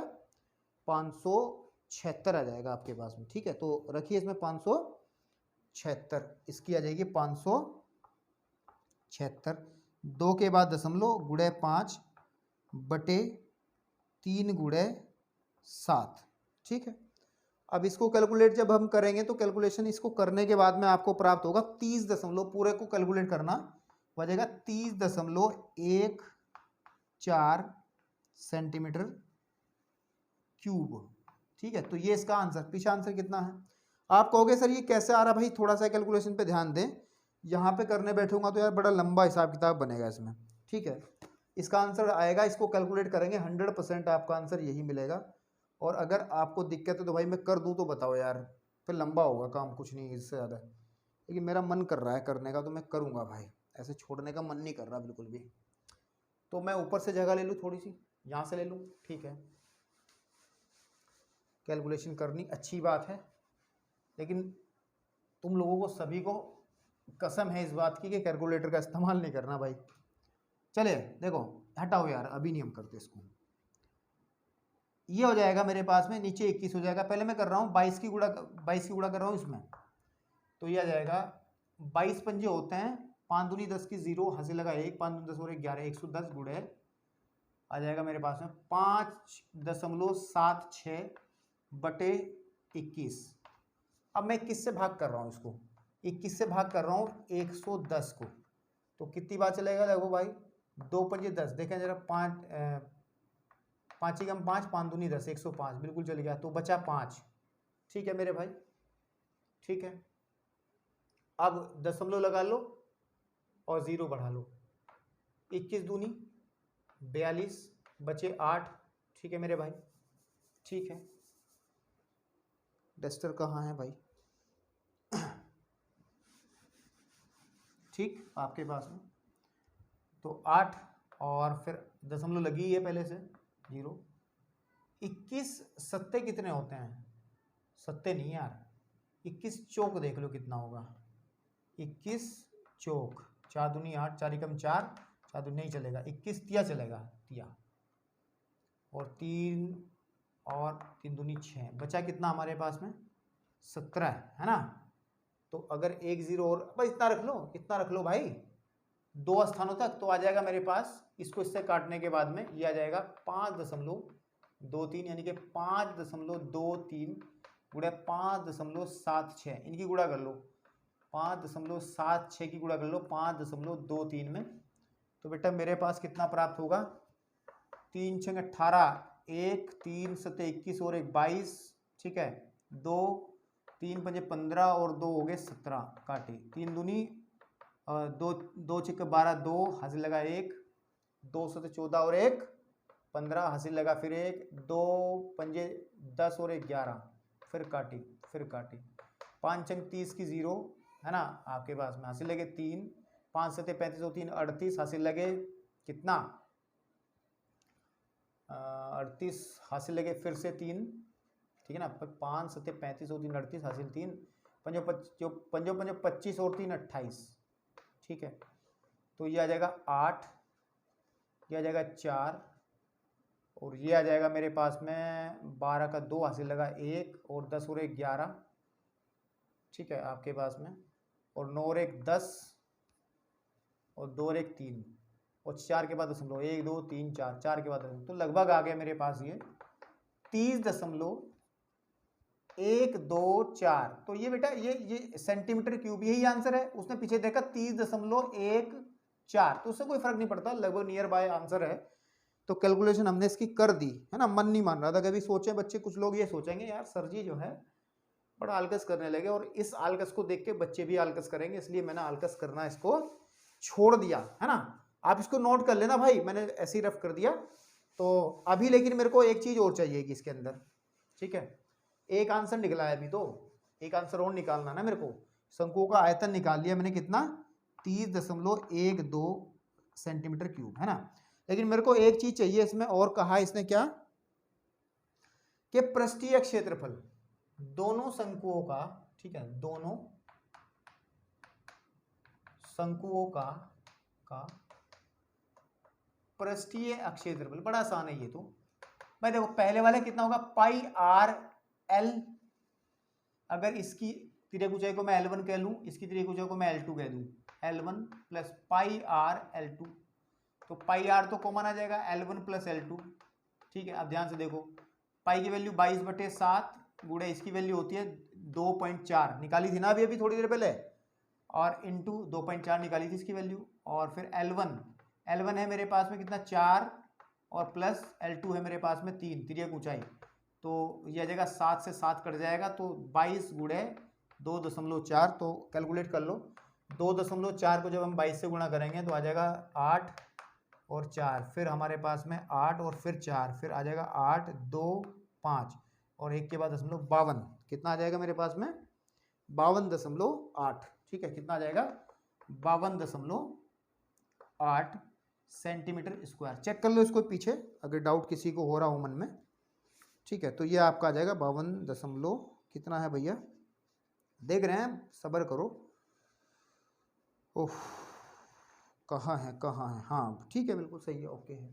576 आ जाएगा आपके पास में, ठीक है। तो रखिए इसमें 576, इसकी आ जाएगी 576, 2 के बाद दशमलव गुणे 5 बटे 3 गुणे 7, ठीक है। अब इसको कैलकुलेट जब हम करेंगे तो कैलकुलेशन इसको करने के बाद में आपको प्राप्त होगा 30 दशमलव, पूरे को कैलकुलेट करना वो आ जाएगा 30.14 सेंटीमीटर क्यूब। ठीक है, तो ये इसका आंसर, पीछे आंसर कितना है। आप कहोगे सर ये कैसे आ रहा भाई, थोड़ा सा कैलकुलेशन पे ध्यान दें, यहाँ पे करने बैठूंगा तो यार बड़ा लंबा हिसाब किताब बनेगा इसमें। ठीक है, इसका आंसर आएगा, इसको कैलकुलेट करेंगे 100% आपका आंसर यही मिलेगा। और अगर आपको दिक्कत है तो भाई मैं कर दूं तो बताओ यार, फिर लंबा होगा काम, कुछ नहीं इससे ज़्यादा। लेकिन मेरा मन कर रहा है करने का तो मैं करूँगा भाई, ऐसे छोड़ने का मन नहीं कर रहा बिल्कुल भी। तो मैं ऊपर से जगह ले लूँ थोड़ी सी, यहाँ से ले लूँ, ठीक है। कैलकुलेशन करनी अच्छी बात है, लेकिन तुम लोगों को सभी को कसम है इस बात की कि कैलकुलेटर का इस्तेमाल नहीं करना भाई। चलिए देखो, हटाओ यार, अभी नहीं हम करते इसको। ये हो जाएगा मेरे पास में, नीचे 21 हो जाएगा। पहले मैं कर रहा हूँ 22 की गुणा कर रहा हूँ इसमें, तो ये आ जाएगा 22 पंजे होते हैं, 5 दूनी 10 की 0, हंसी लगा 1, 5 दूनी 10 और 11, 110 गुणे आ जाएगा मेरे पास में 5.76 बटे 21। अब मैं किससे भाग कर रहा हूँ इसको, 21 से भाग कर रहा हूँ 110 को, तो कितनी बार चलेगा देखो भाई, 2 पंजे 10, देखें जरा, 5 ही कम 5, 5 दूनी 10, 105, बिल्कुल चल गया, तो बचा 5। ठीक है मेरे भाई, ठीक है। अब दशमलव लगा लो और 0 बढ़ा लो, 21 दूनी 42, बचे 8। ठीक है मेरे भाई, ठीक है। डस्टर कहाँ है भाई, ठीक आपके पास में, तो 8 और फिर दशमलव लगी है पहले से 0। 21 सत्ते कितने होते हैं, सत्ते नहीं यार, 21 चौक देख लो कितना होगा, 21 चौक 4 दूनी 8, 4 एकम 4, 4 दूनी नहीं चलेगा, 21 तिया चलेगा, तिया, और 3 और 3 दूनी 6, बचा कितना हमारे पास में 17 है ना। तो अगर 1 0 और भाई इतना रख लो, इतना रख लो भाई, 2 स्थानों तक, तो आ जाएगा मेरे पास, इसको इससे काटने के बाद में ये आ जाएगा 5.23, यानी कि 5.23 गुणा 5.76, इनकी गुणा कर लो, 5.76 की गुणा कर लो 5.23 में, तो बेटा मेरे पास कितना प्राप्त होगा, 3 6 18, 1 3 7 21 और 1 22, ठीक है, 2 3 5 15 और 2 हो गए 17, काटे, 3 दूनी 2 2 6 12, 2 हासिल लगा 1, 2 7 14 और 1 15, हासिल लगा फिर 1, 2 पंजे 10 और 1 11, फिर काटी, 5 अंक 30 की 0 है ना आपके पास में, हासिल लगे 3, 5 7 35 और 3 38, हासिल लगे कितना 38, हासिल लगे फिर से 3, ठीक है ना, 5 7 35 और 3 38, हासिल 3, पंजो 25 और 3 28, ठीक है। तो ये आ जाएगा 8, ये आ जाएगा 4, और ये आ जाएगा मेरे पास में 12 का 2, हासिल लगा 1 और 10 और 1 11, ठीक है आपके पास में, और 9 और 1 10 और 2 और 1 3 और 4 के बाद दशमलव, 1 2 3 4, 4 के बाद दशमलव, तो लगभग आ गया मेरे पास ये 30.124। तो ये बेटा ये सेंटीमीटर क्यूब, यही आंसर है। उसने पीछे देखा 30.14, तो उससे कोई फर्क नहीं पड़ता, लगभग नियर बाय आंसर है। तो कैलकुलेशन हमने इसकी कर दी है ना, मन नहीं मान रहा था। कभी सोचे बच्चे, कुछ लोग ये सोचेंगे यार सर जी जो है बड़ा आलकस करने लगे, और इस आलकस को देख के बच्चे भी आलकस करेंगे, इसलिए मैंने आलकस करना इसको छोड़ दिया है ना। आप इसको नोट कर लेना भाई, मैंने ऐसे ही रफ कर दिया। तो अभी लेकिन मेरे को एक चीज और चाहिए कि इसके अंदर, ठीक है, एक आंसर निकला है अभी, तो एक आंसर और निकालना ना मेरे को। शंकुओं का आयतन निकाल लिया मैंने, कितना 30.12 सेंटीमीटर क्यूब है ना। लेकिन मेरे को एक चीज चाहिए इसमें और, कहा इसने क्या कि पृष्ठीय क्षेत्रफल दोनों शंकुओं का, ठीक है, दोनों शंकुओं का पृष्ठीय क्षेत्रफल। बड़ा आसान है ये तो भाई। देखो पहले वाले कितना होगा, पाई आर एल, अगर इसकी तिर्यक ऊंचाई को मैं L1 कह लूं, इसकी तिर्यक ऊंचाई को मैं L2 कह दूं, L1 plus pi are L2, तो पाई आर तो कॉमन आ जाएगा, L1 प्लस L2, ठीक है। अब ध्यान से देखो, पाई की वैल्यू 22/7 गुणे इसकी वैल्यू होती है 2.4, निकाली थी ना अभी थोड़ी देर पहले, और इंटू 2.4 निकाली थी इसकी वैल्यू, और फिर L1 है मेरे पास में कितना 4 और प्लस L2 है मेरे पास में 3 तिर्यक ऊंचाई, तो यह जगह 7 से 7 कट जाएगा तो 22 गुणे 2.4, तो कैलकुलेट कर लो 2.4 को जब हम 22 से गुणा करेंगे तो आ जाएगा 8 और 4, फिर हमारे पास में 8 और फिर 4, फिर आ जाएगा 8 2 5 और 1 के बाद 52, कितना आ जाएगा मेरे पास में 52.8, ठीक है, कितना आ जाएगा 52.8 सेंटीमीटर स्क्वायर। चेक कर लो इसको पीछे अगर डाउट किसी को हो रहा हो मन में, ठीक है। तो ये आपका आ जाएगा 52 कितना है भैया, देख रहे हैं, सब्र करो, ओह कहाँ है, हाँ ठीक है, बिल्कुल सही है, ओके है।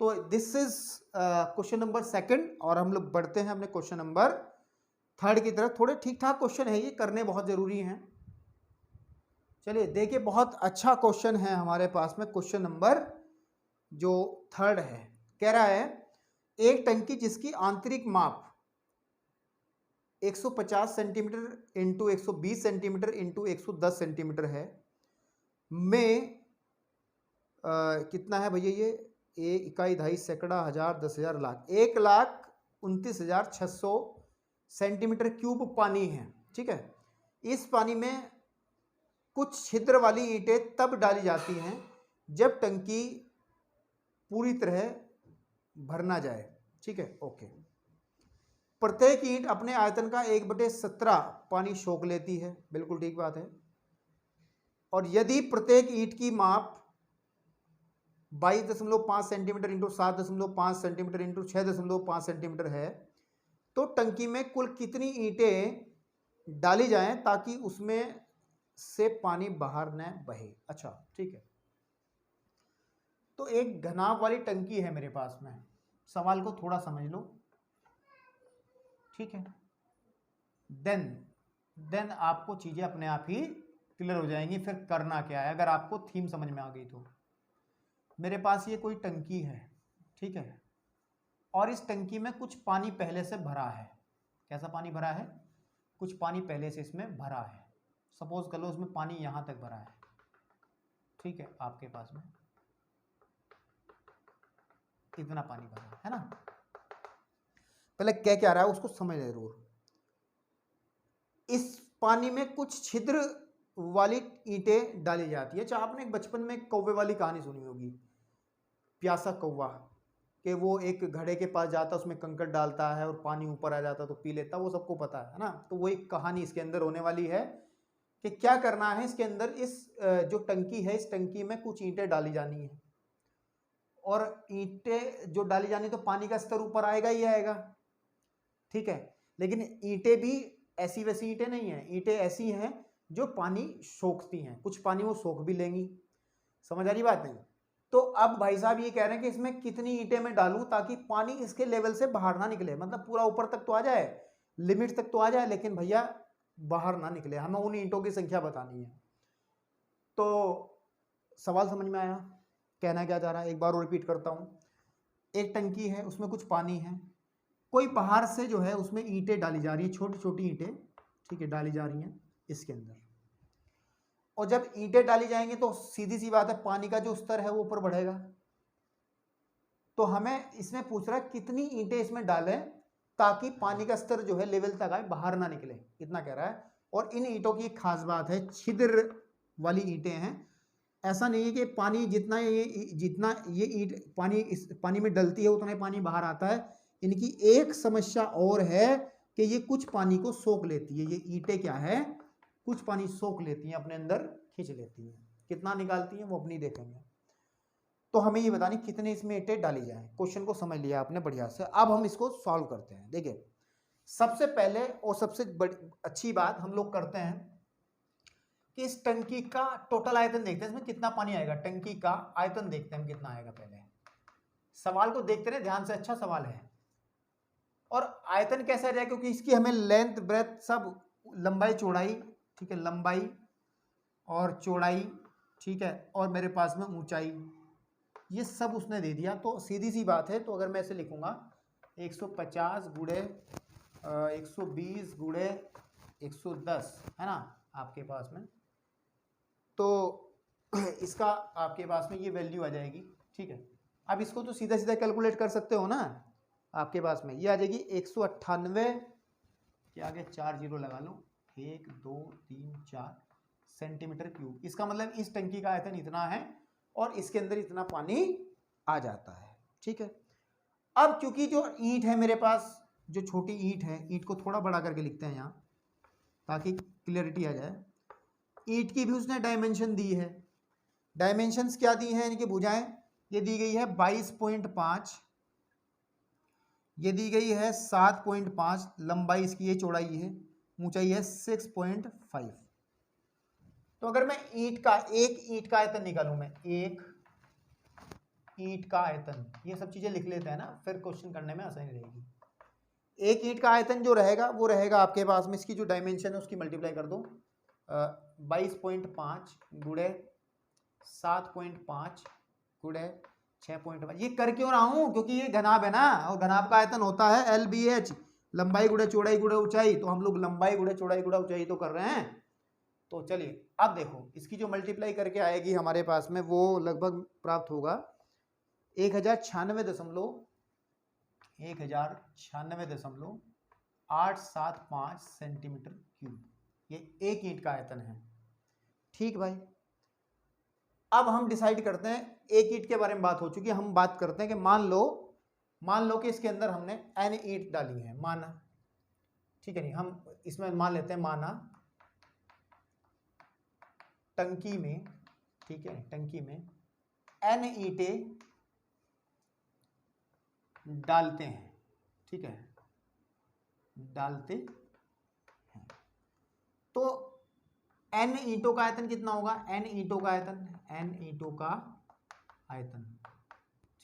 तो दिस इज क्वेश्चन नंबर 2 और हम लोग बढ़ते हैं अपने क्वेश्चन नंबर 3 की तरफ। थोड़े ठीक ठाक क्वेश्चन है, ये करने बहुत जरूरी हैं। चलिए देखिए, बहुत अच्छा क्वेश्चन है हमारे पास में, क्वेश्चन नंबर जो 3 है। कह रहा है एक टंकी जिसकी आंतरिक माप 150 centimetre into 120 centimetre into 110 centimetre है, में कितना है भैया, ये इकाई, दहाई, सैकड़ा, हजार, 10,000, लाख, 1,29,600 सेंटीमीटर क्यूब पानी है, ठीक है। इस पानी में कुछ छिद्र वाली ईंटें तब डाली जाती हैं जब टंकी पूरी तरह भर ना जाए, ठीक है, ओके। प्रत्येक ईंट अपने आयतन का 1/17 पानी सोख लेती है, बिल्कुल ठीक बात है। और यदि प्रत्येक ईंट की माप 22.5 centimetre into 7.5 centimetre into 6.5 centimetre है, तो टंकी में कुल कितनी ईंटें डाली जाएं ताकि उसमें से पानी बाहर न बहे। अच्छा ठीक है, तो एक घनाभ वाली टंकी है मेरे पास में, सवाल को थोड़ा समझ लो, ठीक है। देन आपको चीजें अपने आप ही क्लियर हो जाएंगी। फिर करना क्या है, अगर आपको थीम समझ में आ गई तो। मेरे पास ये कोई टंकी है, ठीक है, और इस टंकी में कुछ पानी पहले से भरा है। कैसा पानी भरा है, कुछ पानी पहले से इसमें भरा है। सपोज कर लो इसमें पानी यहां तक भरा है, ठीक है, आपके पास में इतना पानी भरा है ना। पहले क्या क्या रहा है उसको समझ जरूर। इस पानी में कुछ छिद्र वाली ईंटें डाली जाती है। चाहे आपने बचपन में कौवे वाली कहानी सुनी होगी, प्यासा कौवा, कि वो एक घड़े के पास जाता, उसमें कंकड़ डालता है और पानी ऊपर आ जाता तो पी लेता, वो सबको पता है ना। तो वो एक कहानी इसके अंदर होने वाली है कि क्या करना है इसके अंदर। इस जो टंकी है, इस टंकी में कुछ ईंटें डाली जानी है, और ईंटें जो डाली जानी तो पानी का स्तर ऊपर आएगा ही आएगा, ठीक है। लेकिन ईंटें भी ऐसी वैसी ईंटें नहीं है, ईंटें ऐसी हैं जो पानी सोखती हैं, कुछ पानी वो सोख भी लेंगी। समझ आ रही बात नहीं। तो अब भाई साहब ये कह रहे हैं कि इसमें कितनी ईंटें मैं डालूं ताकि पानी इसके लेवल से बाहर ना निकले, मतलब पूरा ऊपर तक तो आ जाए, लिमिट तक तो आ जाए, लेकिन भैया बाहर ना निकले, हमें उन ईंटों की संख्या बतानी है। तो सवाल समझ में आया, कहना क्या चाह रहा है, एक बार और रिपीट करता हूं। एक टंकी है, उसमें कुछ पानी है, कोई बाहर से जो है उसमें ईंटें डाली जा रही है, छोटी छोटी ईंटें, ठीक है, डाली जा रही हैं इसके अंदर। और जब ईंटें डाली जाएंगी तो सीधी सी बात है, पानी का जो स्तर है वो ऊपर बढ़ेगा। तो हमें इसमें पूछ रहा है कितनी ईंटें इसमें डालें ताकि पानी का स्तर जो है लेवल तक आए, बाहर ना निकले, इतना कह रहा है। और इन ईंटों की खास बात है, छिद्र वाली ईंटें हैं। ऐसा नहीं है कि पानी जितना ये ईंट पानी इस पानी में डलती है उतना ही पानी बाहर आता है। इनकी एक समस्या और है कि ये कुछ पानी को सोख लेती है। ये ईंटें क्या है, कुछ पानी सोख लेती हैं, अपने अंदर खींच लेती हैं। कितना निकालती हैं वो अपनी देखेंगे। तो हमें ये बतानी कितने इसमें ईंटें डाली जाएं। क्वेश्चन को समझ लिया आपने बढ़िया से। अब हम इसको सॉल्व करते हैं। देखिए, सबसे पहले और सबसे अच्छी बात हम लोग करते हैं कि इस टंकी का टोटल आयतन देखते हैं, इसमें कितना पानी आएगा। टंकी का आयतन देखते हैं कितना आएगा। पहले सवाल को देखते रहे ध्यान से, अच्छा सवाल है। और आयतन कैसा रहेगा, क्योंकि इसकी हमें लेंथ ब्रेथ सब, लंबाई चौड़ाई, ठीक है, लंबाई और चौड़ाई, ठीक है, और मेरे पास में ऊंचाई, ये सब उसने दे दिया। तो सीधी सी बात है, तो अगर मैं ऐसे लिखूंगा 150 गुणे 120 गुणे 110 है ना आपके पास में, तो इसका आपके पास में ये वैल्यू आ जाएगी, ठीक है। अब इसको तो सीधा सीधा कैलकुलेट कर सकते हो ना, आपके पास में ये आ जाएगी 198 के आगे 4 जीरो लगा लो, 1 2 3 4 सेंटीमीटर क्यूब। इसका मतलब इस टंकी का आयतन इतना है और इसके अंदर इतना पानी आ जाता है, ठीक है। अब क्योंकि जो ईंट है मेरे पास, जो छोटी ईंट है, ईंट को थोड़ा बड़ा करके लिखते हैं यहाँ ताकि क्लियरिटी आ जाए। ईंट की भी उसने डायमेंशन दी है। डायमेंशंस क्या दी हैं इनकी भुजाएं? ये दी गई है 22.5, ये दी गई है 7.5, लंबाई इसकी ये चौड़ाई है, ऊंचाई है 6.5। तो अगर मैं ईंट का, एक ईंट का आयतन निकालूं, मैं एक ईंट का आयतन, ये सब चीजें लिख लेते हैं ना, फिर क्वेश्चन करने में आसानी रहेगी। एक ईंट का आयतन जो रहेगा वो रहेगा आपके पास में, इसकी जो डायमेंशन है उसकी मल्टीप्लाई कर दो, 22.5 गुणे 7.5 गुणे 6.5। ये कर क्यों रहा हूं? क्योंकि ये घनाभ है ना, और घनाभ का आयतन होता है LBH, लंबाई गुणे चौड़ाई गुणे ऊंचाई। तो हम लोग लंबाई गुणे चौड़ाई गुणे ऊंचाई तो कर रहे हैं। तो चलिए अब देखो, इसकी जो मल्टीप्लाई करके आएगी हमारे पास में वो लगभग प्राप्त होगा 1096.875 सेंटीमीटर क्यूब। ये एक ईंट का आयतन है, ठीक भाई। अब हम डिसाइड करते हैं, एक ईंट के बारे में बात हो चुकी है, हम बात करते हैं कि मान लो कि इसके अंदर हमने n ईंट डाली है, माना, ठीक है नहीं, हम इसमें मान लेते हैं, माना टंकी में, ठीक है, टंकी में n ईंटें डालते हैं, ठीक है, डालते हैं। तो n ईंटों का आयतन कितना होगा? n ईंटों का आयतन, n ईंटों का आयतन,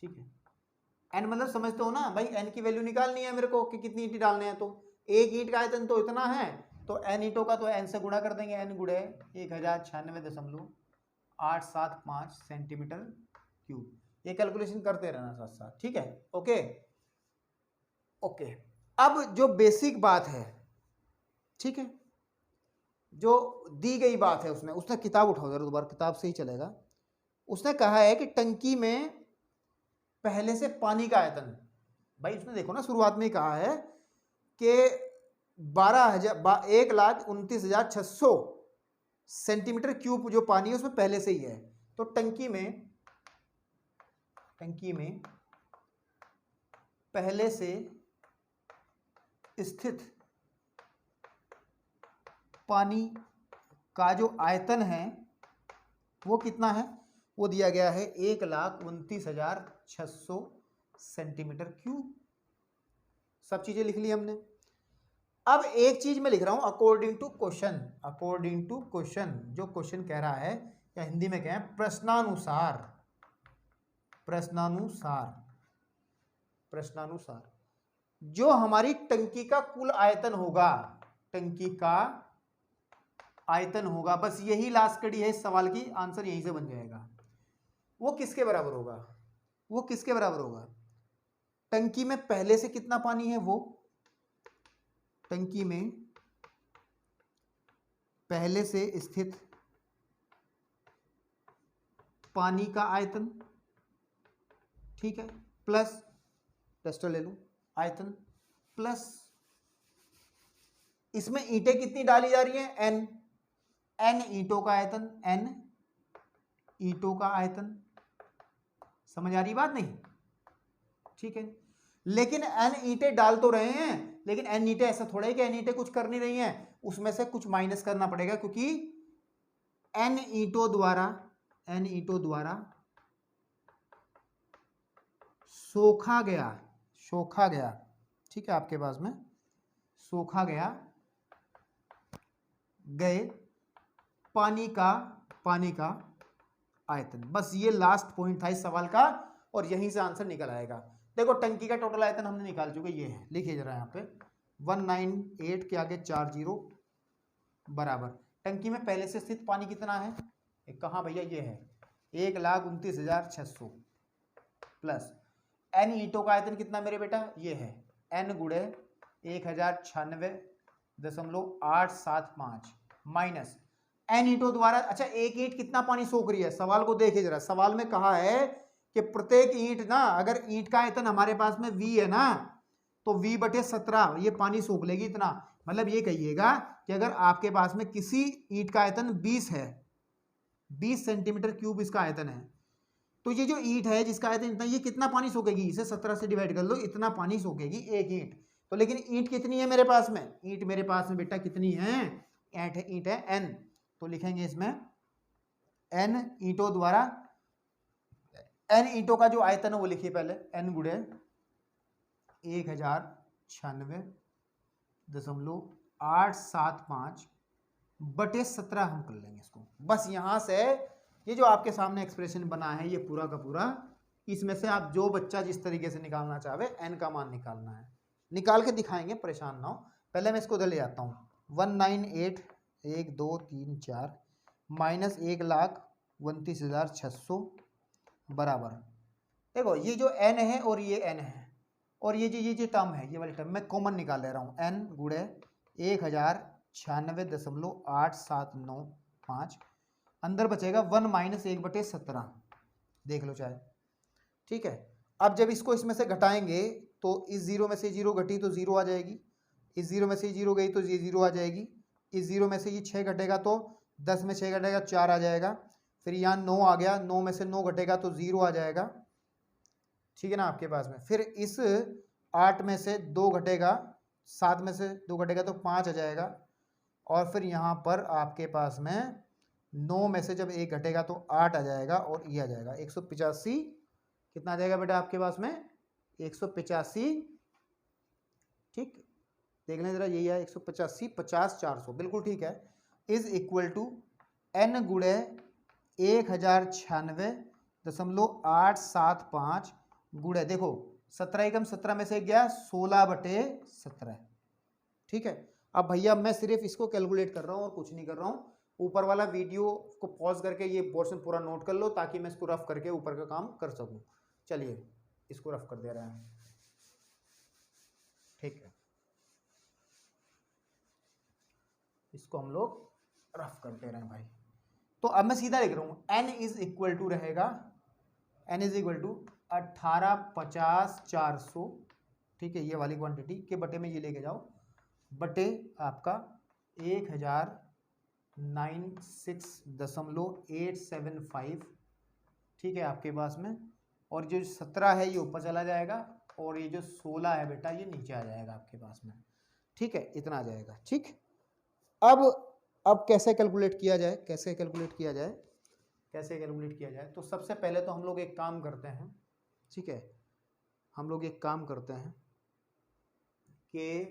ठीक है। n मतलब समझते हो ना भाई, n की वैल्यू निकालनी है मेरे को कि कितनी ईंटें डालने हैं। तो एक ईंट का आयतन तो इतना है, तो n ईंटों का तो n से गुणा कर देंगे, n गुणे 1096.875 सेंटीमीटर क्यूब। ये कैलकुलेशन करते रहना साथ साथ, ठीक है, ओके ओके। अब जो बेसिक बात है, ठीक है, जो दी गई बात है, उसने किताब उठाओ जरा दोबारा, किताब से ही चलेगा। उसने कहा है कि टंकी में पहले से पानी का आयतन, भाई उसने देखो ना शुरुआत में ही कहा है कि 1,29,600 सेंटीमीटर क्यूब जो पानी है उसमें पहले से ही है। तो टंकी में पहले से स्थित पानी का जो आयतन है वो कितना है? वो दिया गया है 1,29,600 सेंटीमीटर क्यूब। सब चीजें लिख ली हमने। अब एक चीज मैं लिख रहा हूं, अकॉर्डिंग टू क्वेश्चन, जो क्वेश्चन कह रहा है, या हिंदी में कहें प्रश्नानुसार जो हमारी टंकी का कुल आयतन होगा, बस यही लास्ट कड़ी है इस सवाल की, आंसर यहीं से बन जाएगा। वो किसके बराबर होगा? टंकी में पहले से कितना पानी है, वो टंकी में पहले से स्थित पानी का आयतन, ठीक है, प्लस टेस्टर ले लूं, आयतन प्लस इसमें ईंटें कितनी डाली जा रही हैं? n ईंटों का आयतन, समझ आ रही बात नहीं? ठीक है, लेकिन n ईंटें डाल तो रहे हैं, लेकिन n ईंटें ऐसा थोड़ा है कि n ईंटें कुछ कर नहीं रही हैं, उसमें से कुछ माइनस करना पड़ेगा, क्योंकि n ईंटों द्वारा सोखा गया, ठीक है, आपके पास में सोखा गए पानी का आयतन। बस ये लास्ट पॉइंट था इस सवाल का, और यहीं से आंसर निकल आएगा। देखो टंकी का टोटल आयतन हमने निकाल चुके, ये है, लिखिए जरा यहाँ पे 198 के आगे 4 जीरो बराबर, टंकी में पहले से स्थित पानी कितना है? कहाँ भैया? ये है 1,29,600 प्लस n ईंटों का आयतन कितना मेरे बेटा? ये है n गुणे 1096.875 माइनस n ईंटों द्वारा। अच्छा, एक ईंट कितना पानी सोख रही है, सवाल को देखिए जरा। सवाल में कहा है कि प्रत्येक ईंट ना, अगर ईंट का आयतन हमारे पास में v है ना, तो v/17 ये पानी सोख लेगी इतना। मतलब ये कहिएगा कि अगर आपके पास में किसी ईंट का आयतन 20 है, 20 सेंटीमीटर क्यूब इसका आयतन है, तो ये जो ईंट है जिसका आयतन इतना, ये कितना पानी सोखेगी, इसे 17 से डिवाइड कर लो, इतना पानी सोखेगी एक ईंट। तो लेकिन ईंट कितनी है मेरे पास में, ईंट मेरे पास में बेटा कितनी है, ईंट है n। तो लिखेंगे इसमें n ईंटों द्वारा, n ईंटों का जो आयतन है वो लिखिए पहले, n गुणे 1096.875/17 हम कर लेंगे इसको। बस यहां से ये जो आपके सामने एक्सप्रेशन बना है ये पूरा का पूरा, इसमें से आप जो बच्चा जिस तरीके से निकालना चाहे n का मान निकालना है, निकाल के दिखाएंगे, परेशान ना हो। पहले मैं इसको उधर ले आता हूँ, 198,1,2,3,4 माइनस 1,29,600 बराबर, देखो ये जो n है और ये n है, और ये जो टर्म है, ये वाली टर्म मैं कॉमन निकाल ले रहा हूँ, n गुणे 1096.8795, अंदर बचेगा 1 माइनस 1/17, देख लो चाहे, ठीक है। अब जब इसको इसमें से घटाएंगे तो इस जीरो में से जीरो घटी तो जीरो आ जाएगी, इस जीरो में से जीरो गई तो ये जीरो आ जाएगी, इस जीरो में से ये 6 घटेगा तो 10 में 6 घटेगा 4 आ जाएगा, फिर यहाँ 9 आ गया, 9 में से 9 घटेगा तो 0 आ जाएगा, ठीक है ना आपके पास में। फिर इस 8 में से 2 घटेगा, 7 में से 2 घटेगा तो 5 आ जाएगा, और फिर यहाँ पर आपके पास में 9 में से जब 1 घटेगा तो 8 आ जाएगा, और ये आ जाएगा 185, कितना आ जाएगा बेटा आपके पास में 185, ठीक, देख लें जरा, यही है 185, 50, 400, बिल्कुल ठीक है, इज इक्वल टू n गुणे 1096.875 गुणे, देखो 17 एकम 17 में से गया 16/17, ठीक है। अब भैया मैं सिर्फ इसको कैलकुलेट कर रहा हूँ और कुछ नहीं कर रहा हूँ, ऊपर वाला वीडियो को पॉज करके ये पोर्शन पूरा नोट कर लो ताकि मैं इसको रफ करके ऊपर का काम कर सकूँ। चलिए इसको रफ कर दे रहे हैं, ठीक है, इसको हम लोग रफ कर दे रहे हैं भाई। तो अब मैं सीधा लिख रहा हूँ, n इज इक्वल टू रहेगा, n इज इक्वल टू 1850/400, ठीक है, ये वाली क्वांटिटी के बटे में ये लेके जाओ, बटे आपका 1096.875, ठीक है आपके पास में, और जो 17 है ये ऊपर चला जाएगा, और ये जो 16 है बेटा ये नीचे आ जाएगा आपके पास में, ठीक है, इतना आ जाएगा, ठीक। अब कैसे कैलकुलेट किया जाए, कैसे कैलकुलेट किया जाए, कैसे कैलकुलेट किया जाए, तो सबसे पहले तो हम लोग एक काम करते हैं, ठीक है, हम लोग एक काम करते हैं कि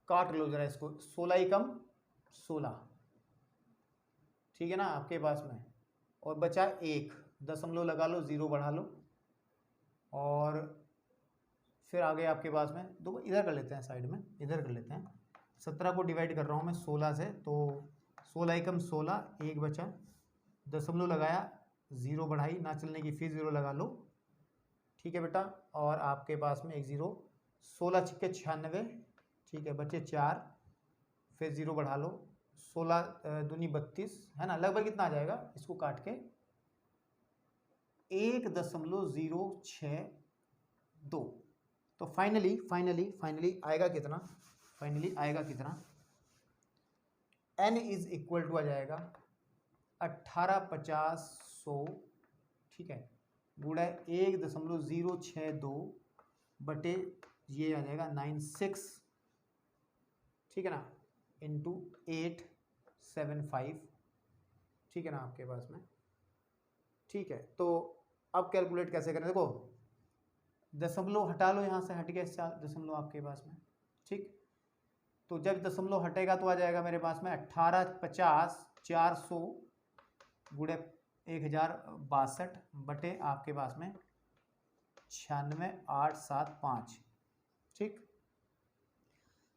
काट लो जरा इसको, 16 एकम 16, ठीक है ना आपके पास में, और बचा 1 दशमलव लगा लो, 0 बढ़ा लो, और फिर आगे आपके पास में दो, इधर कर लेते हैं साइड में, इधर कर लेते हैं, 17 को डिवाइड कर रहा हूँ मैं 16 से, तो 16 एकम 16, 1 बचा, दशमलव लगाया, 0 बढ़ाई ना चलने की, फिर 0 लगा लो, ठीक है बेटा, और आपके पास में 1 0, 16 छिक्के 96, ठीक है, बचे 4, फिर 0 बढ़ा लो, 16 दूनी 32 है ना, लगभग कितना आ जाएगा, इसको काट के 1.062, तो फाइनली आएगा कितना, फाइनली आएगा कितना, n इज इक्वल टू आ जाएगा 1850/100, ठीक है, गुणा 1.062 बटे ये आ जाएगा 96, ठीक है ना, इंटू 875, ठीक है ना आपके पास में, ठीक है। तो अब कैलकुलेट कैसे करें, देखो दशमलव हटा लो, यहाँ से हट गया दशमलव आपके पास में, ठीक, तो जब दशमलव हटेगा तो आ जाएगा मेरे पास में 1850/400 गुणे 1062 बटे आपके पास में 96,875, ठीक।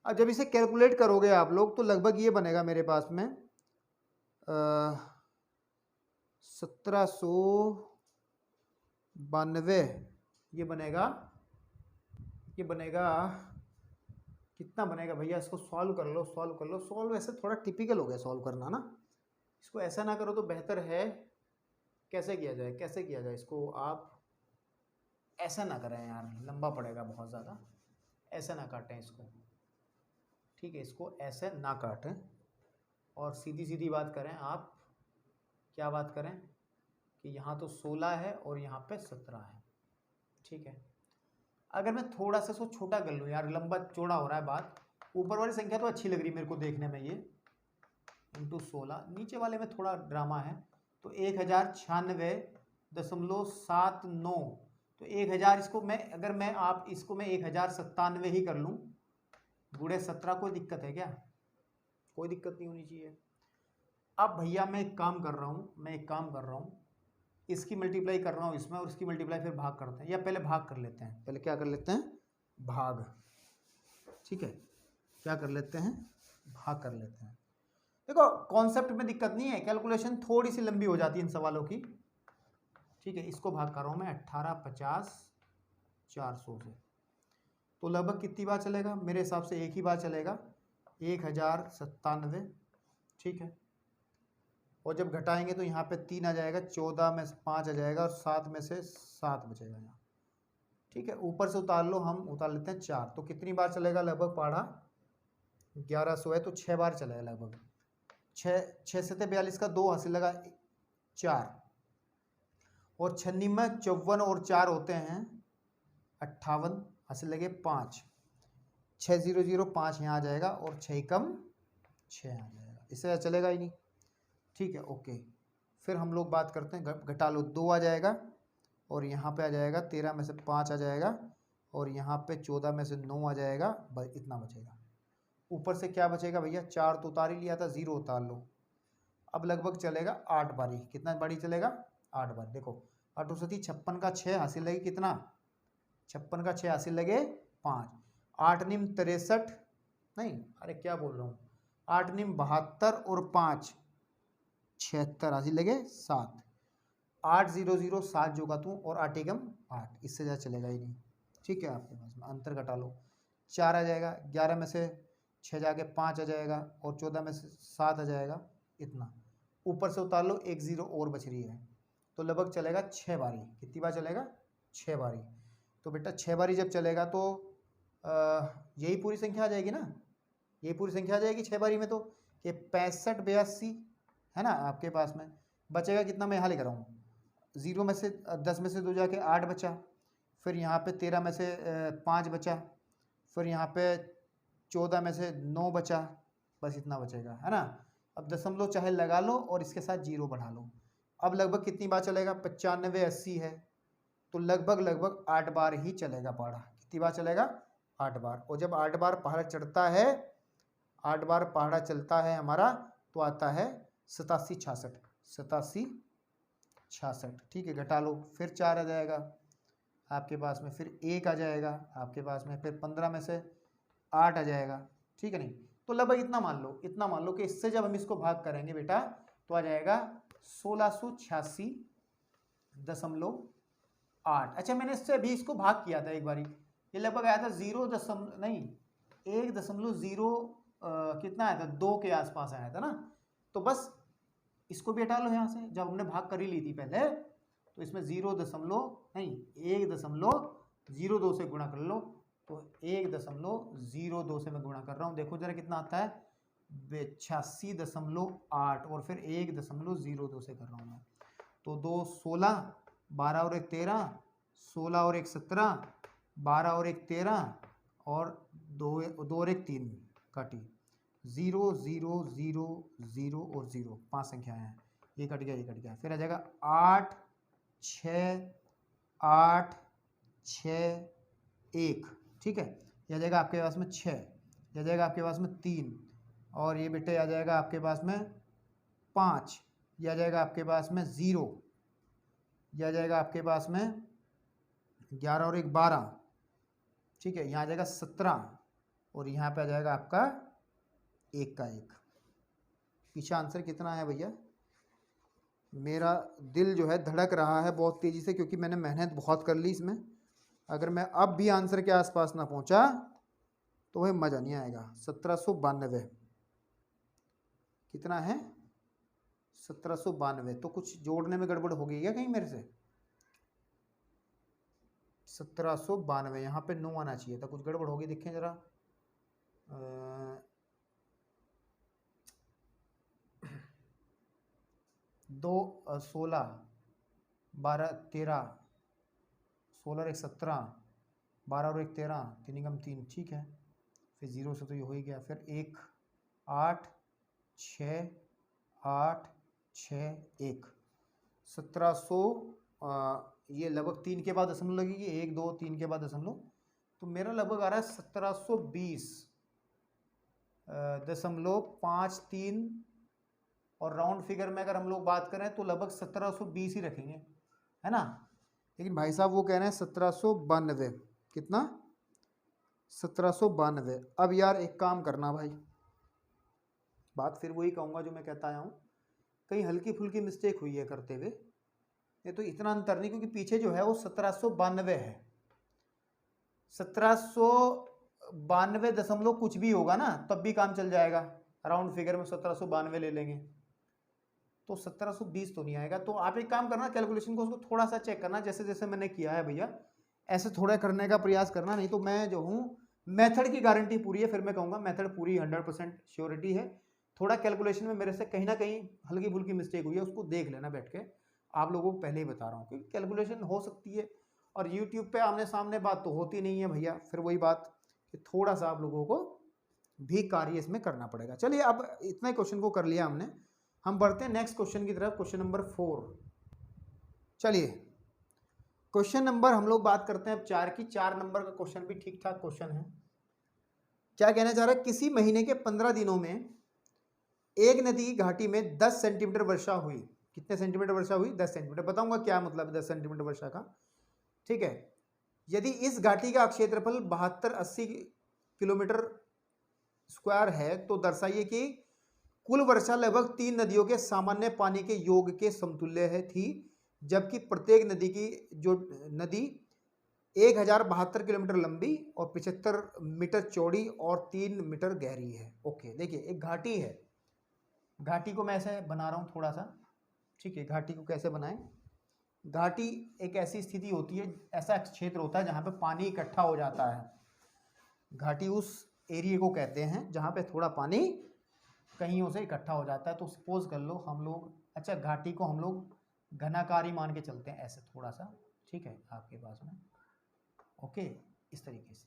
अब जब इसे कैलकुलेट करोगे आप लोग तो लगभग ये बनेगा मेरे पास में 1792, ये बनेगा कितना बनेगा भैया, इसको सॉल्व कर लो, सॉल्व कर लो। सॉल्व ऐसे थोड़ा टिपिकल हो गया सॉल्व करना ना, इसको ऐसा ना करो तो बेहतर है। कैसे किया जाए, कैसे किया जाए इसको, आप ऐसा ना करें यार, लंबा पड़ेगा बहुत ज़्यादा। ऐसे ना काटें इसको, ठीक है, इसको ऐसे ना काटें और सीधी सीधी बात करें। आप क्या बात करें कि यहाँ तो 16 है और यहाँ पे 17 है, ठीक है। अगर मैं थोड़ा सा इसको छोटा कर लूँ यार, लंबा चौड़ा हो रहा है बात। ऊपर वाली संख्या तो अच्छी लग रही मेरे को देखने में, ये इंटू 16, नीचे वाले में थोड़ा ड्रामा है। तो 1096.79, तो 1000 इसको मैं, अगर मैं आप इसको मैं 1097 ही कर लूँ गुणे 17, कोई दिक्कत है क्या? कोई दिक्कत नहीं होनी चाहिए। अब भैया मैं एक काम कर रहा हूँ, इसकी मल्टीप्लाई कर रहा हूँ इसमें और इसकी मल्टीप्लाई फिर भाग करते हैं, या पहले भाग कर लेते हैं, पहले क्या कर लेते हैं, भाग, ठीक है, क्या कर लेते हैं, भाग कर लेते हैं। देखो कॉन्सेप्ट में दिक्कत नहीं है, कैलकुलेशन थोड़ी सी लंबी हो जाती है इन सवालों की, ठीक है। इसको भाग कर रहा हूँ मैं 1850 400 से, तो लगभग कितनी बार चलेगा, मेरे हिसाब से एक ही बार चलेगा, 1097, ठीक है। और जब घटाएंगे तो यहाँ पे 3 आ जाएगा, 14 में से 5 आ जाएगा और 7 में से 7 बचेगा यहाँ, ठीक है। ऊपर से उतार लो, हम उतार लेते हैं 4, तो कितनी बार चलेगा, लगभग पढ़ा 1100 है तो 6 बार चलेगा लगभग। 6 से 42 का 2 हासिल लगा 4, और 96 में 54 और 4 होते हैं 58, हासिल लगे 5, 6005 यहाँ आ जाएगा और 6 कम 6 आ जाएगा, इससे चलेगा ही नहीं, ठीक है, ओके। फिर हम लोग बात करते हैं, घटा लो, 2 आ जाएगा और यहाँ पे आ जाएगा 13 में से 5 आ जाएगा और यहाँ पे 14 में से 9 आ जाएगा, बस इतना बचेगा। ऊपर से क्या बचेगा भैया, 4 तो उतार ही लिया था, 0 उतार लो। अब लगभग चलेगा 8 बारी, कितना बारी चलेगा, 8 बार। देखो 8 56 का 6 हासिल लगे कितना, 56 का 6 हासिल लगे 5, 8 निम 63, नहीं अरे क्या बोल रहा हूँ, 8 निम 72 और 5 76 हासिल लगे 7, 8 0 0 7 जोगा तू और 8 एकम 8, इससे ज़्यादा चलेगा ही नहीं, ठीक है। आपके पास में अंतर घटा लो, 4 आ जाएगा, 11 में से 6 जाके 5 आ जाएगा और 14 में से 7 आ जाएगा, इतना। ऊपर से उतार लो, 1 0 और बच रही है, तो लगभग चलेगा 6 बारी। कितनी बार चलेगा, 6 बारी। तो बेटा 6 बारी जब चलेगा तो यही पूरी संख्या आ जाएगी ना, यही पूरी संख्या आ जाएगी 6 बारी में। तो ये 65 82 है ना आपके पास में, बचेगा कितना, मैं यहाँ लिख रहा हूँ, 0 में से 10 में से 2 जाके 8 बचा, फिर यहाँ पे 13 में से 5 बचा, फिर यहाँ पे 14 में से 9 बचा, बस इतना बचेगा, है ना। अब दशमलव चाहे लगा लो और इसके साथ 0 बढ़ा लो। अब लगभग कितनी बार चलेगा, 95 80 है, तो लगभग 8 बार ही चलेगा पहाड़ा। कितनी बार चलेगा, 8 बार। और जब 8 बार पहाड़ा चढ़ता है, 8 बार पहाड़ा चलता है हमारा, तो आता है 87 66, 87 66, ठीक है। घटा लो, फिर 4 आ जाएगा आपके पास में, फिर 1 आ जाएगा आपके पास में, फिर 15 में से 8 आ जाएगा, ठीक है। नहीं तो लगभग इतना मान लो, इतना मान लो कि इससे जब हम इसको भाग करेंगे बेटा तो आ जाएगा 1686.8। अच्छा मैंने इससे अभी इसको भाग किया था एक बारी, ये लगभग आया था 1.0 कितना आया था, 2 के आसपास आया था ना। तो बस इसको भी हटा लो यहाँ से, जब हमने भाग कर ही ली थी पहले, तो इसमें 1.02 से गुणा कर लो, तो 1.02 से मैं गुणा कर रहा हूँ। देखो जरा कितना आता है, 86.8 और फिर 1.02 से कर रहा हूँ मैं, तो 2 16, 12 और 1 13, 16 और 1 17, 12 और 1 13 और 2 और 1 3 काटी, 0 0 0 0 और 0, 5 संख्याएं हैं, ये कट गया, ये कट गया। फिर आ जाएगा 8 6 8 6 1, ठीक है। यह आ जाएगा आपके पास में 6, यह आ जाएगा आपके पास में 3, और ये बेटे आ जाएगा आपके पास में 5, यह आ जाएगा आपके पास में 0, यह आ जाएगा आपके पास में 11 और 1 12, ठीक है। यहाँ आ जाएगा 17 और यहाँ पे आ जाएगा आपका 1 का 1। पीछे आंसर कितना है भैया, मेरा दिल जो है धड़क रहा है बहुत तेज़ी से, क्योंकि मैंने मेहनत बहुत कर ली इसमें। अगर मैं अब भी आंसर के आसपास ना पहुंचा तो वह मज़ा नहीं आएगा। 1792 कितना है? 1792। तो कुछ जोड़ने में गड़बड़ हो गई क्या कहीं मेरे से? 1792, यहाँ पे 9 आना चाहिए था, कुछ गड़बड़ होगी। देखें जरा, 2 16 12 13 16 और 1 17 12 और 1 13 3 एकम 3, ठीक है। फिर 0 से तो ये हो ही गया। फिर 1 8 6 8 6 1 1700, ये लगभग 3 के बाद दशमलव लगेगी, 1 2 3 के बाद दशमलव, तो मेरा लगभग आ रहा है 1720.53, और राउंड फिगर में अगर हम लोग बात करें तो लगभग 1720 ही रखेंगे, है ना। लेकिन भाई साहब वो कह रहे हैं 1792। कितना? 1792। अब यार एक काम करना भाई, बात फिर वही कहूँगा जो मैं कहता आया हूँ, कहीं हल्की फुल्की मिस्टेक हुई है करते हुए, ये तो इतना अंतर नहीं, क्योंकि पीछे जो है वो 1792 है। 1792 दशमलव कुछ भी होगा ना, तब भी काम चल जाएगा। राउंड फिगर में 1792 ले लेंगे तो 1720 तो नहीं आएगा। तो आप एक काम करना, कैलकुलेशन को उसको थोड़ा सा चेक करना, जैसे जैसे मैंने किया है भैया, ऐसे थोड़ा करने का प्रयास करना। नहीं तो मैं जो हूँ, मेथड की गारंटी पूरी है, फिर मैं कहूँगा मेथड पूरी 100% श्योरिटी है। थोड़ा कैलकुलेशन में मेरे से कहीं ना कहीं हल्की फुल्की मिस्टेक हुई है, उसको देख लेना बैठ के। आप लोगों को पहले ही बता रहा हूँ, क्योंकि कैलकुलेशन हो सकती है, और यूट्यूब पे आमने सामने बात तो होती नहीं है भैया। फिर वही बात कि थोड़ा सा आप लोगों को भी कार्य इसमें करना पड़ेगा। चलिए, अब इतने क्वेश्चन को कर लिया हमने, हम बढ़ते हैं नेक्स्ट क्वेश्चन की तरफ, क्वेश्चन नंबर 4। चलिए, क्वेश्चन नंबर हम लोग बात करते हैं अब 4 की। 4 नंबर का क्वेश्चन भी ठीक ठाक क्वेश्चन है। क्या कहना चाह रहा है? किसी महीने के 15 दिनों में एक नदी की घाटी में 10 सेंटीमीटर वर्षा हुई। कितने सेंटीमीटर वर्षा हुई? 10 सेंटीमीटर। बताऊंगा क्या मतलब है 10 सेंटीमीटर वर्षा का, ठीक है। यदि इस घाटी का क्षेत्रफल 72-80 किलोमीटर स्क्वायर है, तो दर्शाइए कि कुल वर्षा लगभग 3 नदियों के सामान्य पानी के योग के समतुल्य है थी, जबकि प्रत्येक नदी की जो नदी 1072 किलोमीटर लंबी और 75 मीटर चौड़ी और 3 मीटर गहरी है। ओके, देखिए एक घाटी है, घाटी को मैं ऐसे बना रहा हूँ थोड़ा सा, ठीक है। घाटी को कैसे बनाएं? घाटी एक ऐसी स्थिति होती है, ऐसा क्षेत्र होता है जहाँ पे पानी इकट्ठा हो जाता है। घाटी उस एरिया को कहते हैं जहाँ पे थोड़ा पानी कहीं से इकट्ठा हो जाता है। तो सपोज कर लो हम लोग, अच्छा घाटी को हम लोग घनाकारी मान के चलते हैं, ऐसे थोड़ा सा, ठीक है, आपके पास में, ओके, इस तरीके से।